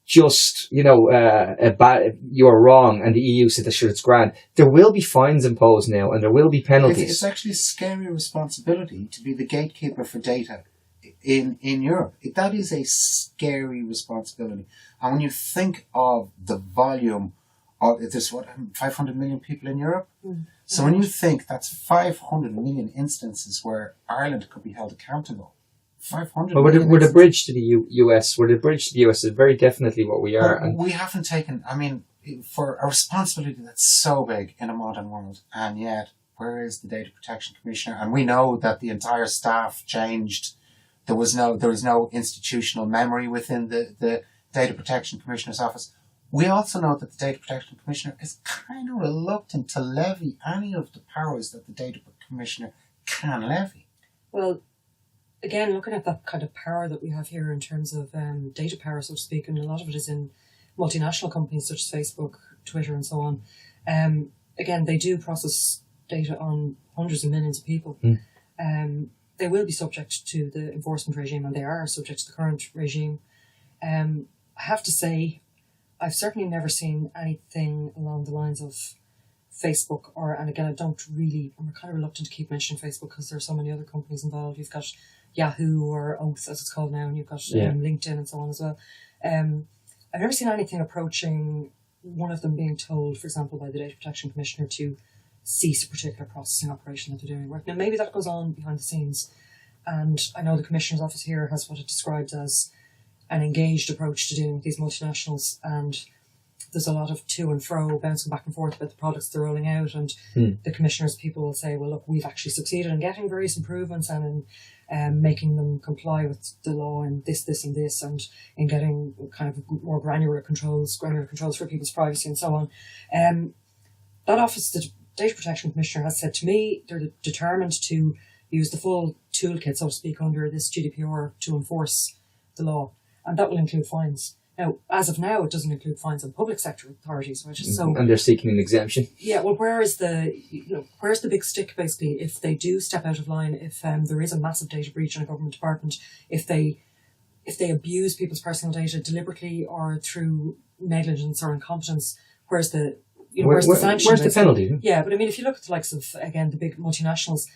just, you're wrong and the EU said that sure it's grand. There will be fines imposed now, and there will be penalties. It's actually a scary responsibility to be the gatekeeper for data in Europe. That is a scary responsibility. And when you think of the volume of, there's 500 million people in Europe? So when you think that's 500 million instances where Ireland could be held accountable, 500 well, we're the bridge to the US. We're the bridge to the US is very definitely what we are. And we haven't taken, for a responsibility that's so big in a modern world, and yet, where is the Data Protection Commissioner? And we know that the entire staff changed. There was no institutional memory within the Data Protection Commissioner's office. We also know that the Data Protection Commissioner is kind of reluctant to levy any of the powers that the Data Commissioner can levy. Well, again, looking at that kind of power that we have here in terms of data power, so to speak, and a lot of it is in multinational companies such as Facebook, Twitter, and so on. Again, they do process data on hundreds of millions of people. They will be subject to the enforcement regime, and they are subject to the current regime. I have to say, I've certainly never seen anything along the lines of Facebook, and again, I'm kind of reluctant to keep mentioning Facebook because there are so many other companies involved. You've got Yahoo, or Oath as it's called now, and you've got LinkedIn and so on as well. I've never seen anything approaching one of them being told, for example, by the Data Protection Commissioner to cease a particular processing operation that they're doing. Now, maybe that goes on behind the scenes, and I know the Commissioner's office here has what it describes as an engaged approach to dealing with these multinationals, and there's a lot of to and fro, bouncing back and forth about the products they're rolling out, and the Commissioner's people will say, well, look, we've actually succeeded in getting various improvements and in making them comply with the law and this and this, and in getting kind of more granular controls for people's privacy and so on. That office, the Data Protection Commissioner, has said to me they're determined to use the full toolkit, so to speak, under this GDPR to enforce the law, and that will include fines. Now, as of now, it doesn't include fines on public sector authorities, which is so. And they're seeking an exemption. Yeah, well, where's the big stick, basically, if they do step out of line, if there is a massive data breach in a government department, if they abuse people's personal data deliberately or through negligence or incompetence, where's the sanction? Where's the penalty? Yeah, but I mean, if you look at the likes of, again, the big multinationals,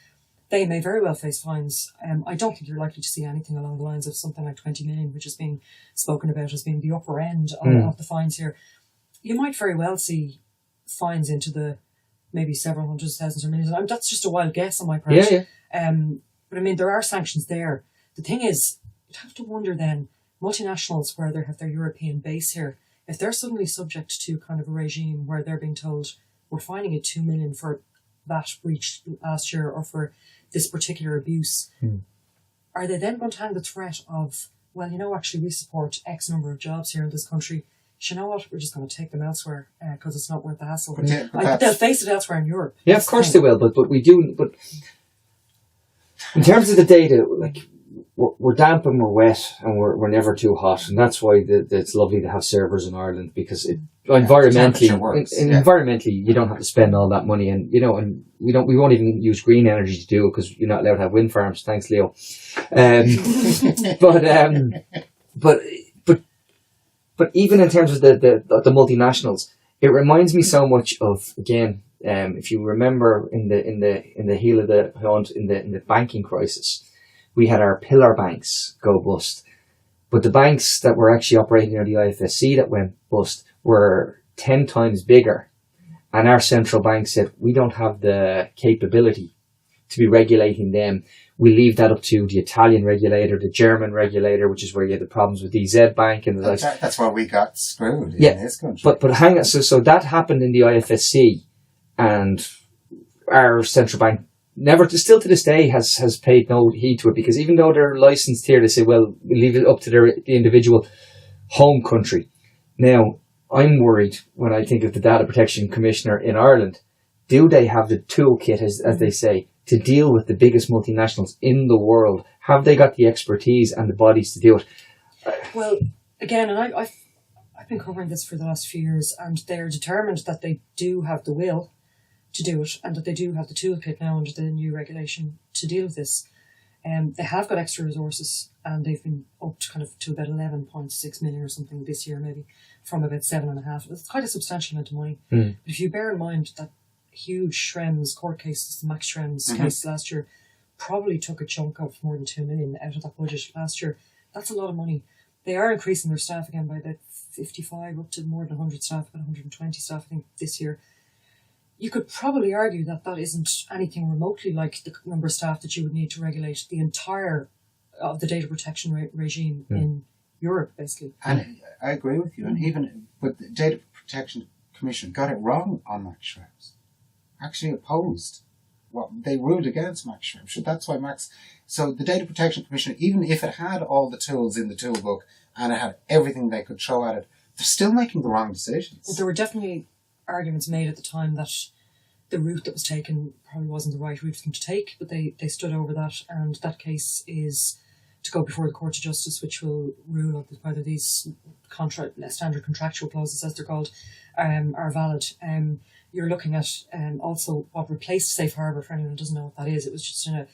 they may very well face fines. I don't think you're likely to see anything along the lines of something like 20 million, which is being spoken about as being the upper end of the fines here. You might very well see fines into the maybe several hundreds of thousands or millions. That's just a wild guess on my part. Yeah. But I mean, there are sanctions there. The thing is, you'd have to wonder then, multinationals where they have their European base here, if they're suddenly subject to kind of a regime where they're being told, we're fining you 2 million for that breach last year or for this particular abuse, are they then going to hang the threat of, well, actually we support X number of jobs here in this country. You know what? We're just going to take them elsewhere because it's not worth the hassle. But they'll face it elsewhere in Europe. Yeah, of course they will. But we do. But in terms of the data, like we're damp and we're wet and we're never too hot, and that's why it's lovely to have servers in Ireland, because environmentally, environmentally, you don't have to spend all that money, and and we won't even use green energy to do it because you're not allowed to have wind farms. Thanks, Leo. But even in terms of the multinationals, it reminds me so much of, again, if you remember in the heel of the hunt in the banking crisis, we had our pillar banks go bust, but the banks that were actually operating under the IFSC that went bust were 10 times bigger, and our central bank said we don't have the capability to be regulating them. We leave that up to the Italian regulator, the German regulator, which is where you had the problems with DZ Bank and the like. That's where we got screwed in this country. But hang on, so that happened in the IFSC, and our central bank still to this day has paid no heed to it, because even though they're licensed here, they say, well, we leave it up to the individual home country. Now, I'm worried when I think of the Data Protection Commissioner in Ireland. Do they have the toolkit, as they say, to deal with the biggest multinationals in the world? Have they got the expertise and the bodies to do it? Well, again, and I've been covering this for the last few years, and they're determined that they do have the will to do it, and that they do have the toolkit now under the new regulation to deal with this. They have got extra resources, and they've been up to about 11.6 million or something this year, maybe from about 7.5. It's quite a substantial amount of money. But if you bear in mind that huge Schrems court cases, the Max Schrems case last year, probably took a chunk of more than 2 million out of that budget last year. That's a lot of money. They are increasing their staff again by about 55, up to more than 100 staff, about 120 staff, I think, this year. You could probably argue that that isn't anything remotely like the number of staff that you would need to regulate the entire of the data protection regime in Europe, basically. And I agree with you. But the Data Protection Commission got it wrong on Max Schrems. Actually opposed. They ruled against Max Schrems. That's why So the Data Protection Commission, even if it had all the tools in the toolbook and it had everything they could throw at it, they're still making the wrong decisions. Well, there were definitely arguments made at the time that the route that was taken probably wasn't the right route for them to take, but they stood over that, and that case is to go before the Court of Justice, which will rule on whether these standard contractual clauses, as they're called, are valid. You're looking at also what replaced Safe Harbour, for anyone who doesn't know what that is. It was just a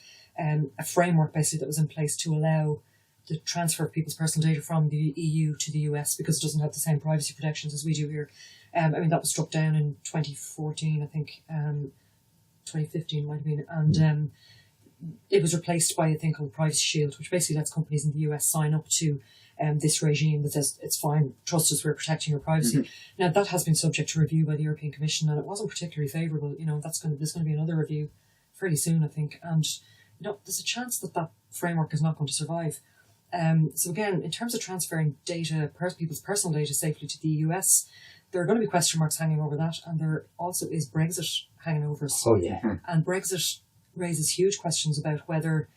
framework basically that was in place to allow the transfer of people's personal data from the EU to the US, because it doesn't have the same privacy protections as we do here. That was struck down in 2014, I think. 2015 might have been. And it was replaced by a thing called Privacy Shield, which basically lets companies in the US sign up to this regime that says it's fine, trust us, we're protecting your privacy. Now, that has been subject to review by the European Commission, and it wasn't particularly favourable. There's going to be another review fairly soon, I think. And there's a chance that framework is not going to survive. So again, in terms of transferring data, people's personal data safely to the US, there are going to be question marks hanging over that, and there also is Brexit hanging over us. Oh yeah. And Brexit raises huge questions about whether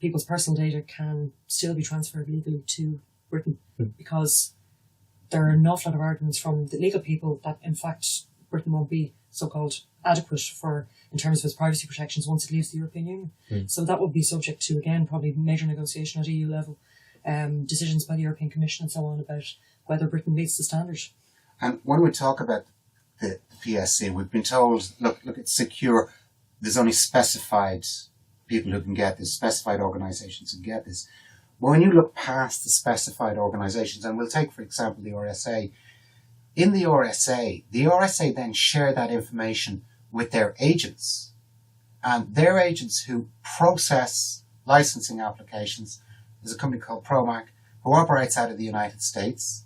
people's personal data can still be transferred legally to Britain, because there are an awful lot of arguments from the legal people that in fact Britain won't be so-called adequate in terms of its privacy protections once it leaves the European Union. So that will be subject to, again, probably major negotiation at EU level, decisions by the European Commission and so on about whether Britain meets the standard. And when we talk about the PSC, we've been told, look, it's secure. There's only specified people who can get this, specified organisations who can get this. But when you look past the specified organisations, and we'll take, for example, the RSA, in the RSA then share that information with their agents. And their agents who process licensing applications, there's a company called Promac who operates out of the United States.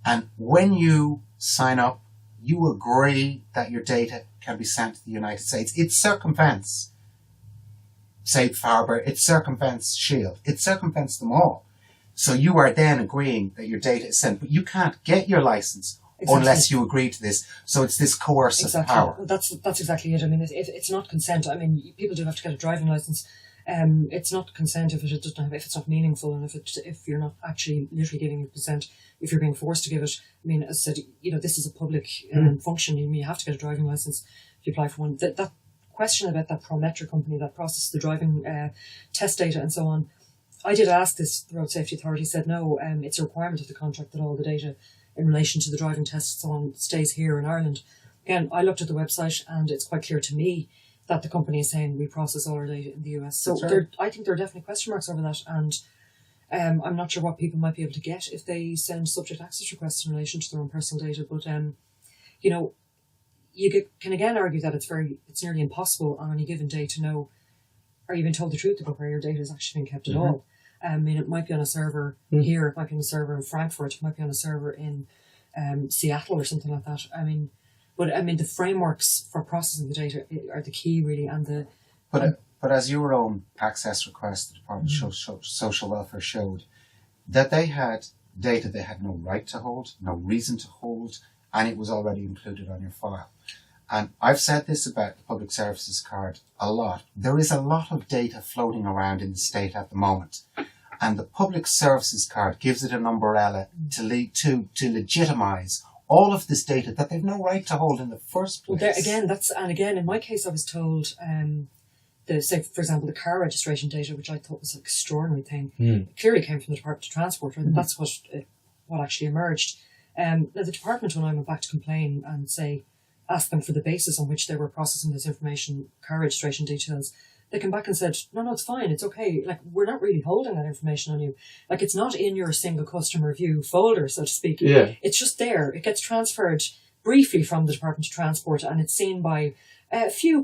And when you sign up, you agree that your data can be sent to the United States. It circumvents Safe Harbour, it circumvents Shield, it circumvents them all. So you are then agreeing that your data is sent, but you can't get your license unless you agree to this. So it's this coercive power. Well, that's exactly it. I mean, it's not consent. I mean, people do have to get a driving license. It's not consent if it's not meaningful, and if you're not actually literally giving your consent, if you're being forced to give it. I mean, as I said, this is a public function. You have to get a driving license if you apply for one. That question about that Prometric company that processed the driving test data and so on, I did ask this. The Road Safety Authority said no. It's a requirement of the contract that all the data in relation to the driving tests and so on stays here in Ireland. Again, I looked at the website and it's quite clear to me that the company is saying we process all our data in the US. So right. I think there are definitely question marks over that, and I'm not sure what people might be able to get if they send subject access requests in relation to their own personal data. But can again argue that it's nearly impossible on any given day to know, are you being told the truth about where your data is actually being kept at all? I mean, it might be on a server here, it might be on a server in Frankfurt, it might be on a server in Seattle or something like that. But the frameworks for processing the data are the key, really, and the. But as your own access request, the Department of Social Welfare showed that they had data they had no right to hold, no reason to hold, and it was already included on your file. And I've said this about the Public Services Card a lot. There is a lot of data floating around in the state at the moment. And the Public Services Card gives it an umbrella to legitimise all of this data that they've no right to hold in the first place. Well, again, in my case, I was told, say, for example, the car registration data, which I thought was an extraordinary thing, clearly came from the Department of Transport, and that's what actually emerged. Now, the department, when I went back to complain and ask them for the basis on which they were processing this information, car registration details, they came back and said, no, it's fine, it's okay. Like, we're not really holding that information on you. Like, it's not in your single customer view folder, so to speak. Yeah. It's just there. It gets transferred briefly from the Department of Transport, and it's seen by a few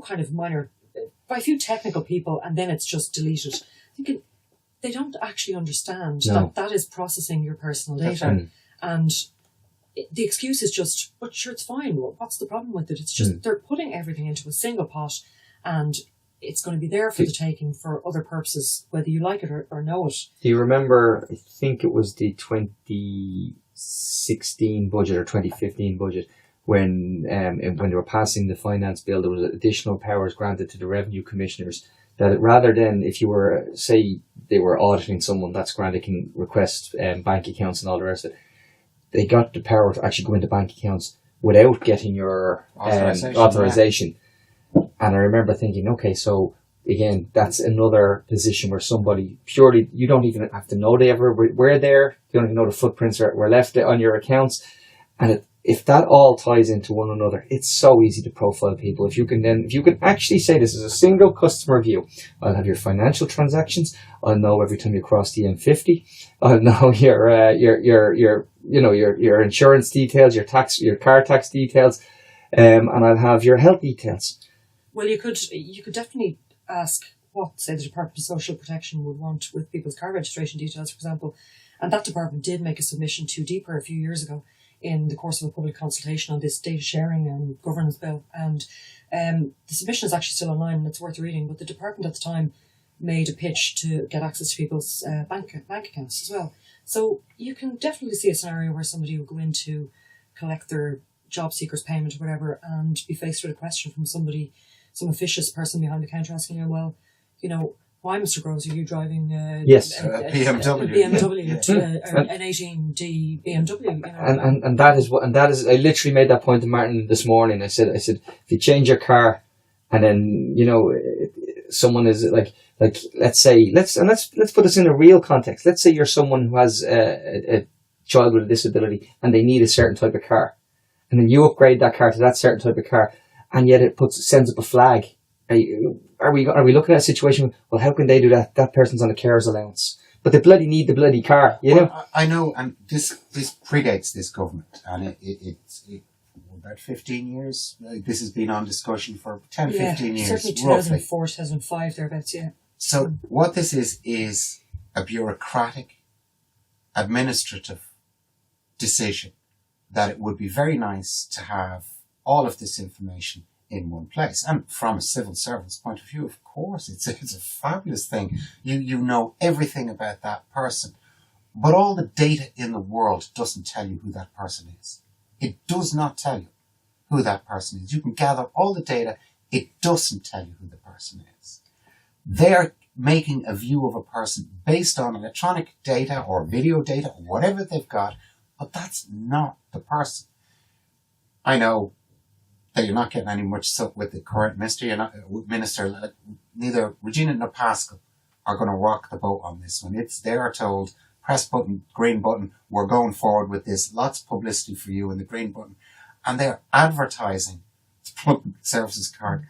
technical people, and then it's just deleted. Thinking, they don't actually understand that is processing your personal data. And the excuse is just, but sure, it's fine. Well, what's the problem with it? It's just they're putting everything into a single pot, and it's going to be there for the taking for other purposes, whether you like it or know it. Do you remember, I think it was the 2016 budget or 2015 budget, when they were passing the finance bill, there was additional powers granted to the revenue commissioners that rather than, if you were, say, they were auditing someone, that's grand, they can request bank accounts and all the rest of it. They got the power to actually go into bank accounts without getting your authorization. And I remember thinking, okay, so again, that's another position where somebody purely, you don't even have to know they ever were there. You don't even know the footprints were left on your accounts. And if that all ties into one another, it's so easy to profile people. If you can actually say this is a single customer view, I'll have your financial transactions. I'll know every time you cross the M50. I'll know your insurance details, your car tax details, and I'll have your health details. Well, you could definitely ask what, say, the Department of Social Protection would want with people's car registration details, for example. And that department did make a submission to DPR a few years ago in the course of a public consultation on this data sharing and governance bill. And the submission is actually still online and it's worth reading. But the department at the time made a pitch to get access to people's bank accounts as well. So you can definitely see a scenario where somebody would go in to collect their job seekers payment or whatever and be faced with a question from somebody, some officious person behind the counter asking you, well, why, Mr. Groves, are you driving a BMW, an 18D BMW? And that is I literally made that point to Martin this morning. I said, if you change your car, and then someone is like let's put this in a real context. Let's say you're someone who has a child with a disability and they need a certain type of car, and then you upgrade that car to that certain type of car, and yet it sends up a flag. Are we looking at a situation? Well, how can they do that? That person's on a carer's allowance, but they bloody need the bloody car. I know, and this predates this government, and it's about 15 years. This has been on discussion for 10, 15 years, certainly 2004, 2005, thereabouts. Yeah. So what this is a bureaucratic, administrative decision that it would be very nice to have all of this information in one place. And from a civil servant's point of view, of course, it's a fabulous thing. You know everything about that person. But all the data in the world doesn't tell you who that person is. It does not tell you who that person is. You can gather all the data. It doesn't tell you who the person is. They're making a view of a person based on electronic data or video data or whatever they've got, but that's not the person. I know that you're not getting any much suck with the current minister. Neither Regina nor Pascal are going to rock the boat on this one. They are told, press button, green button, we're going forward with this, lots of publicity for you, and the green button. And they're advertising the public services card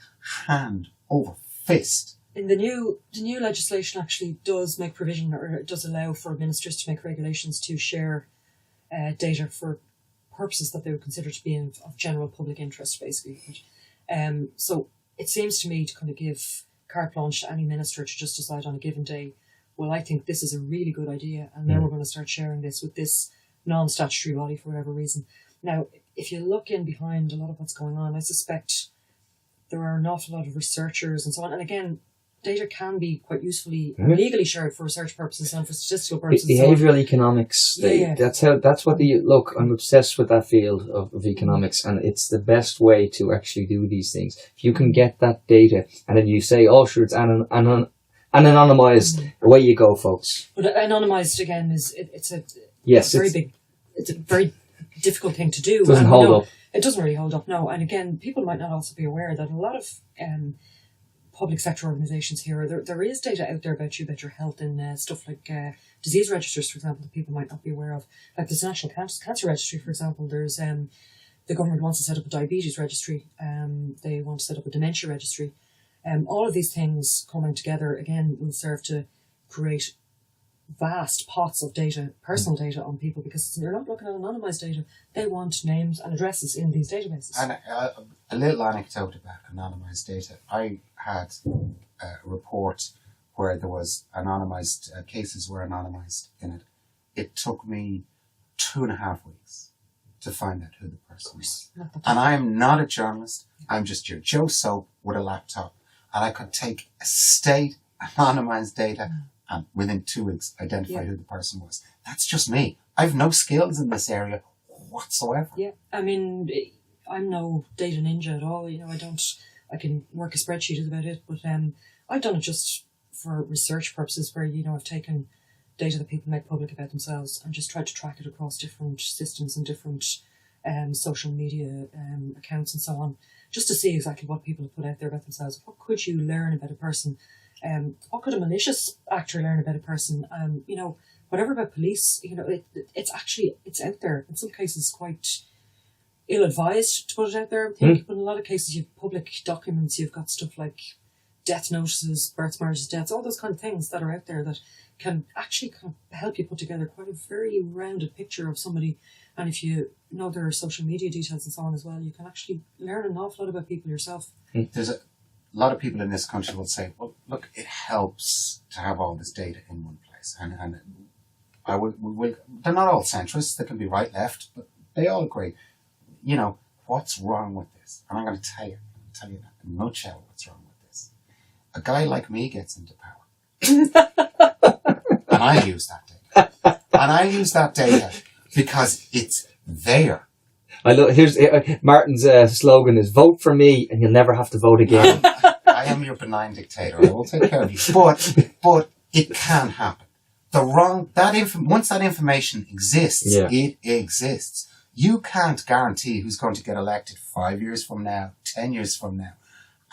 hand over fist. In the new legislation actually does make provision, or it does allow for ministers to make regulations to share data for purposes that they would consider to be of general public interest, basically. So it seems to me to kind of give carte blanche to any minister to just decide on a given day, well, I think this is a really good idea, and then we're going to start sharing this with this non-statutory body for whatever reason. Now, if you look in behind a lot of what's going on, I suspect there are an awful lot of researchers and so on. And again, data can be quite usefully legally shared for research purposes and for statistical purposes. Behavioral economics. That's what look, I'm obsessed with that field of economics, and it's the best way to actually do these things. If you can get that data and then you say, oh, sure, it's anonymized, away you go, folks. But anonymized, again, it's a very difficult thing to do. It doesn't hold up. It doesn't really hold up, no. And again, people might not also be aware that a lot of public sector organisations here, there is data out there about you, about your health, and stuff like disease registers, for example, that people might not be aware of. Like there's National Cancer Registry, for example. There's the government wants to set up a diabetes registry. They want to set up a dementia registry. All of these things coming together, again, will serve to create vast pots of data, personal data on people, because they're not looking at anonymised data. They want names and addresses in these databases. And a little anecdote about anonymised data. I had a report where there was anonymised, cases were anonymised in it. It took me 2.5 weeks to find out who the person was. And I am not a journalist. I'm just your Joe Soap with a laptop. And I could take state anonymised data and within 2 weeks identify who the person was. That's just me. I've no skills in this area whatsoever. Yeah, I mean, I'm no data ninja at all. You know, I can work a spreadsheet about it, but I've done it just for research purposes where, you know, I've taken data that people make public about themselves and just tried to track it across different systems and different social media accounts and so on, just to see exactly what people have put out there about themselves. What could you learn about a person? What could a malicious actor learn about a person? You know, whatever about police, you know, it's out there. In some cases, quite ill-advised to put it out there, I think. But in a lot of cases, you've public documents, you've got stuff like death notices, births, marriages, deaths, all those kind of things that are out there that can actually kind of help you put together quite a very rounded picture of somebody. And if you know their social media details and so on as well, you can actually learn an awful lot about people yourself. There's a lot of people in this country will say, well, look, it helps to have all this data in one place. And they're not all centrists. They can be right, left, but they all agree. You know, what's wrong with this? And I'm going to tell you that in a nutshell what's wrong with this. A guy like me gets into power. And I use that data. And I use that data because it's there. Here's Martin's slogan is vote for me and you'll never have to vote again. I am your benign dictator. I will take care of you. But it can happen. Once that information exists, it exists. You can't guarantee who's going to get elected 5 years from now, 10 years from now.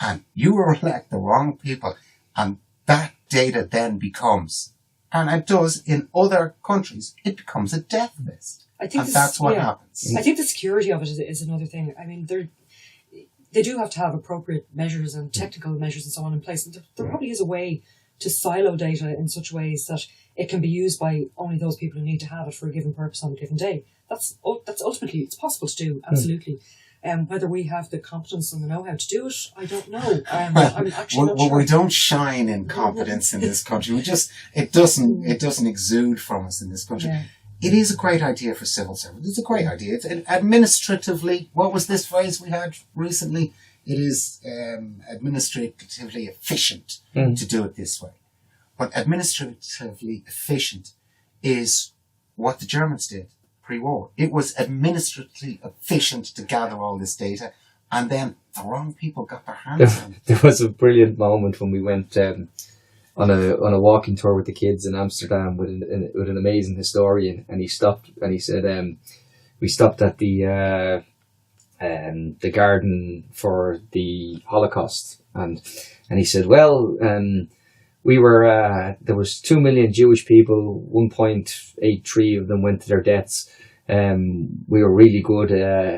And you will elect the wrong people. And that data then becomes, and it does in other countries, it becomes a death list. That's what happens. I think the security of it is another thing. I mean, they do have to have appropriate measures and technical measures and so on in place. And there probably is a way to silo data in such ways that it can be used by only those people who need to have it for a given purpose on a given day. That's ultimately, it's possible to do, absolutely. Whether we have the competence and the know-how to do it, I don't know. I'm actually not sure. We don't shine in competence in this country. It doesn't exude from us in this country. Yeah. It is a great idea for civil servants. It's a great idea. It's administratively, what was this phrase we had recently? It is administratively efficient to do it this way. But administratively efficient is what the Germans did pre-war. It was administratively efficient to gather all this data, and then the wrong people got their hands on it. There was a brilliant moment when we went on a walking tour with the kids in Amsterdam with an amazing historian, and he stopped and he said, we stopped at the garden for the Holocaust, and he said, well, we were there was 2 million Jewish people, 1.83 of them went to their deaths. We were really good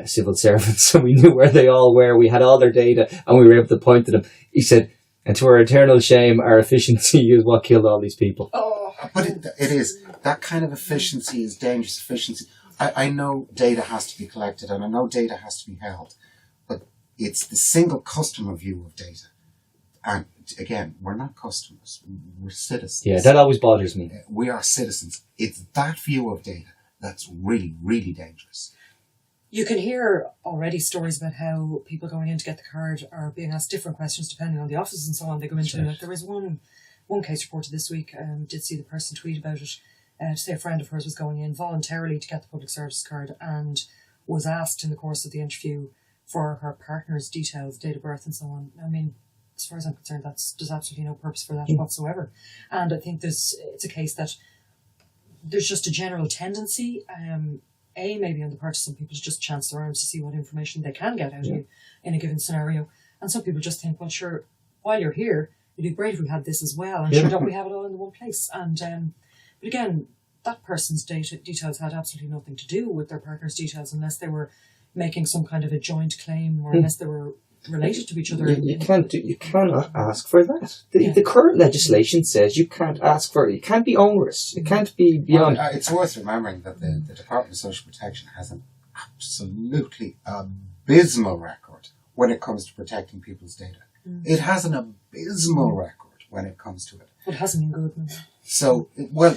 civil servants, so we knew where they all were. We had all their data, and we were able to point to them. He said, and to our eternal shame, our efficiency is what killed all these people. Oh, But it is. That kind of efficiency is dangerous efficiency. I know data has to be collected, and I know data has to be held, but it's the single customer view of data. And again, we're not customers, we're citizens. Yeah, that always bothers me. We are citizens. It's that view of data that's really, really dangerous. you can hear already stories about how people going in to get the card are being asked different questions depending on the office and so on they go into. Like, there was one case reported this week, did see the person tweet about it, to say a friend of hers was going in voluntarily to get the public service card and was asked in the course of the interview for her partner's details, date of birth and so on. I mean, as far as I'm concerned, there's absolutely no purpose for that whatsoever. And I think it's a case that there's just a general tendency, maybe on the part of some people, to just chance their arms to see what information they can get out of you in a given scenario. And some people just think, well, sure, while you're here, it'd be great if we had this as well. And sure, don't we have it all in the one place? And but again, that person's details had absolutely nothing to do with their partner's details unless they were making some kind of a joint claim or unless they were related to each other. You cannot ask for that. The current legislation says you can't ask for it. It can't be onerous. It can't be beyond. Well, it's worth remembering that the Department of Social Protection has an absolutely abysmal record when it comes to protecting people's data. It has an abysmal record when it comes to it. But it hasn't been good. No. So, well,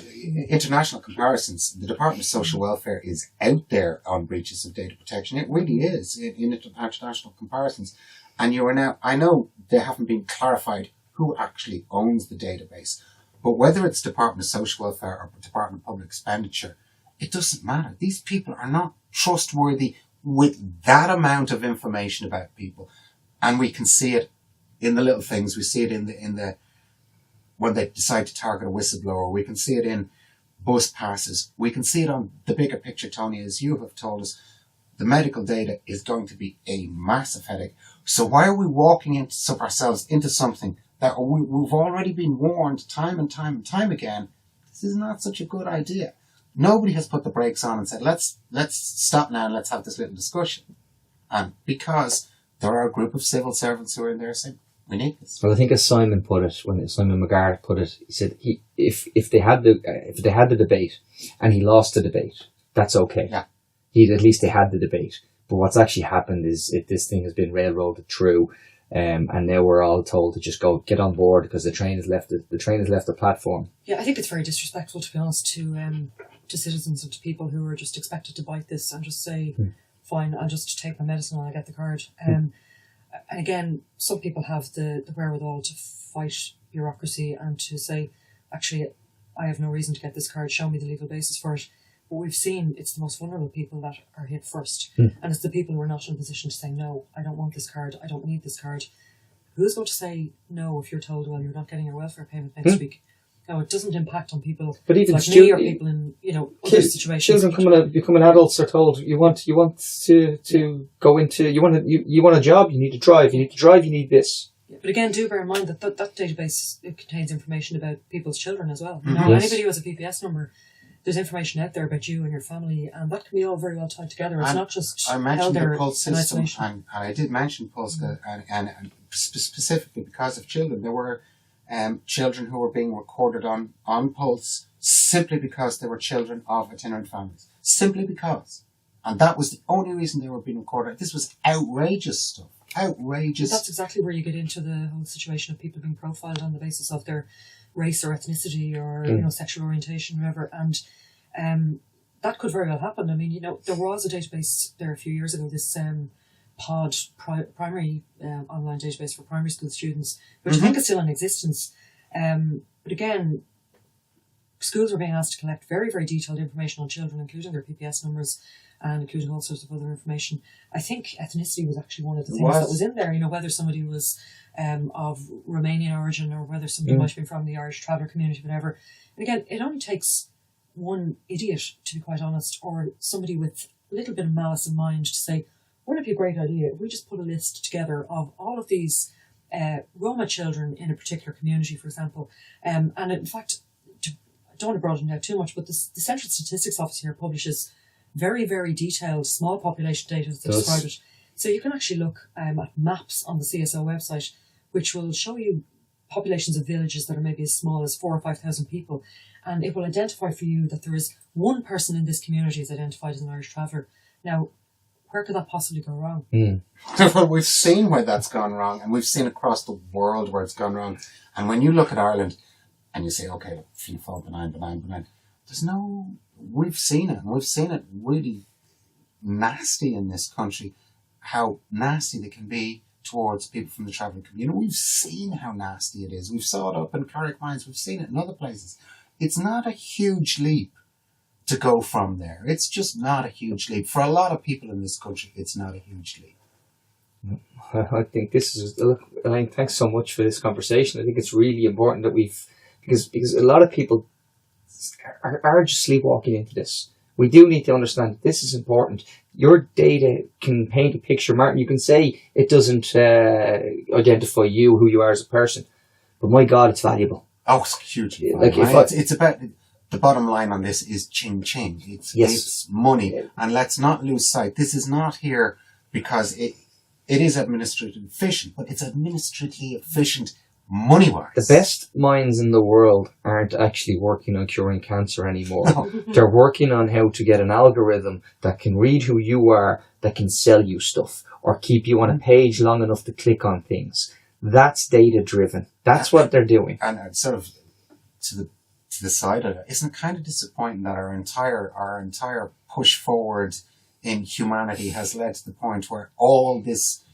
international comparisons, the Department of Social Welfare is out there on breaches of data protection. It really is in international comparisons. And you are now, I know they haven't been clarified who actually owns the database, but whether it's Department of Social Welfare or Department of Public Expenditure, it doesn't matter. These people are not trustworthy with that amount of information about people. And we can see it in the little things. We see it in the when they decide to target a whistleblower. We can see it in bus passes. We can see it on the bigger picture, Tony, as you have told us. The medical data is going to be a massive headache. So why are we walking ourselves into something that we've already been warned time and time and time again? This is not such a good idea. Nobody has put the brakes on and said, let's stop now and let's have this little discussion. And because there are a group of civil servants who are in there saying, we need this. Well, I think as Simon put it, when Simon McGarrett put it, he said if they had the debate and he lost the debate, that's okay. Yeah. At least they had the debate. But what's actually happened is this thing has been railroaded through, and now we're all told to just get on board because the train has left the platform. Yeah, I think it's very disrespectful, to be honest, to citizens and to people who are just expected to bite this and just say, fine, I'll just take my medicine and I get the card. And again, some people have the wherewithal to fight bureaucracy and to say, actually, I have no reason to get this card, show me the legal basis for it. But we've seen it's the most vulnerable people that are hit first. And it's the people who are not in a position to say, no, I don't want this card, I don't need this card. Who's going to say no if you're told, well, you're not getting your welfare payment next week? No, it doesn't impact on people even like me or people in other situations. Children becoming adults are told you want to go into you want a job, you need to drive, you need this. But again, do bear in mind that database, it contains information about people's children as well. Anybody who has a PPS number, there's information out there about you and your family, and that can be all very well tied together. It's not just I mentioned the Pulse system, and I did mention Pulse, and specifically because of children, there were children who were being recorded on Pulse simply because they were children of itinerant families. Simply because. And that was the only reason they were being recorded. This was outrageous stuff. Outrageous. But that's exactly where you get into the whole situation of people being profiled on the basis of their race or ethnicity or sexual orientation, whatever. And that could very well happen. I mean, there was a database there a few years ago, this POD, primary online database for primary school students, which I think is still in existence. But again, schools were being asked to collect very, very detailed information on children, including their PPS numbers and including all sorts of other information. I think ethnicity was actually one of the things that was in there, whether somebody was of Romanian origin or whether somebody might have been from the Irish traveller community, whatever. And again, it only takes one idiot, to be quite honest, or somebody with a little bit of malice in mind to say, wouldn't it be a great idea if we just put a list together of all of these Roma children in a particular community, for example. And in fact, I don't want to broaden it out too much, but the Central Statistics Office here publishes very, very detailed small population data as they describe it. So you can actually look at maps on the CSO website, which will show you populations of villages that are maybe as small as 4,000 or 5,000 people. And it will identify for you that there is one person in this community is identified as an Irish traveller. Now, where could that possibly go wrong? Well, we've seen where that's gone wrong, and we've seen across the world where it's gone wrong. And when you look at Ireland and you say, okay, feel fall benign, we've seen it, and we've seen it really nasty in this country, how nasty they can be towards people from the travelling community. We've seen how nasty it is. We've saw it up in Carrickmines, we've seen it in other places. It's not a huge leap to go from there. It's just not a huge leap. For a lot of people in this country, it's not a huge leap. I think this is, Elaine, thanks so much for this conversation. I think it's really important that because a lot of people are just sleepwalking into this. We do need to understand this is important. Your data can paint a picture, Martin. You can say it doesn't identify you, who you are as a person, but my God, it's valuable. Oh, it's huge. It's about... The bottom line on this is ching. It's money. Yeah. And let's not lose sight. This is not here because it is administratively efficient, but it's administratively efficient money-wise. The best minds in the world aren't actually working on curing cancer anymore. No. They're working on how to get an algorithm that can read who you are, that can sell you stuff, or keep you on a page long enough to click on things. That's data-driven. That's what they're doing. And sort of to the side of it, isn't it kind of disappointing that our entire push forward in humanity has led to the point where all this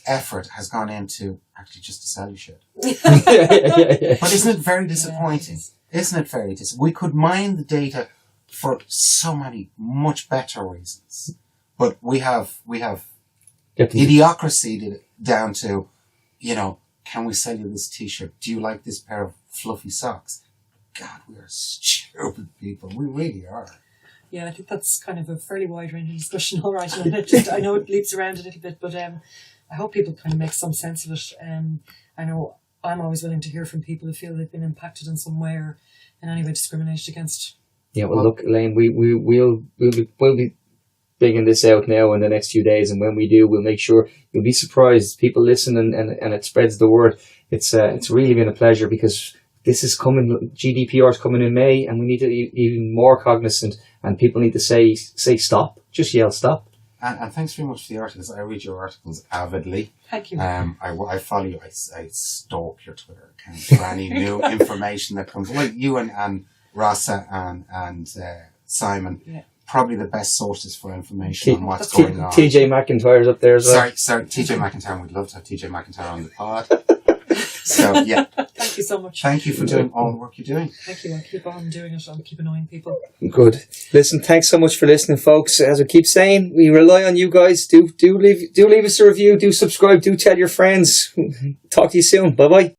effort has gone into actually just to sell you shit? But isn't it very disappointing? Isn't it very disappointing? We could mine the data for so many much better reasons, but we have idiocracy down to, can we sell you this T-shirt? Do you like this pair of fluffy socks? God, we are stupid people. We really are. Yeah, I think that's kind of a fairly wide-ranging discussion, all right. And I know it leaps around a little bit, but I hope people kind of make some sense of it. I know I'm always willing to hear from people who feel they've been impacted in some way or in any way discriminated against. Yeah, well, look, Elaine, we'll be digging this out now in the next few days, and when we do, we'll make sure you'll be surprised. People listen, and it spreads the word. It's really been a pleasure because this is coming. GDPR is coming in May, and we need to be even more cognizant. And people need to say stop. Just yell stop. And thanks very much for the articles. I read your articles avidly. Thank you. I follow you. I stalk your Twitter account for any new information that comes. Well, you and Rasa and Simon, probably the best sources for information on what's going on. TJ McIntyre's up there as well. Sorry, TJ McIntyre. We'd love to have TJ McIntyre on the pod. So, yeah. Thank you so much. Thank you for doing all the work you're doing. Thank you. I'll keep on doing it. I'll keep annoying people. Good. Listen, thanks so much for listening, folks. As we keep saying, we rely on you guys. Do leave us a review. Do subscribe. Do tell your friends. Talk to you soon. Bye-bye.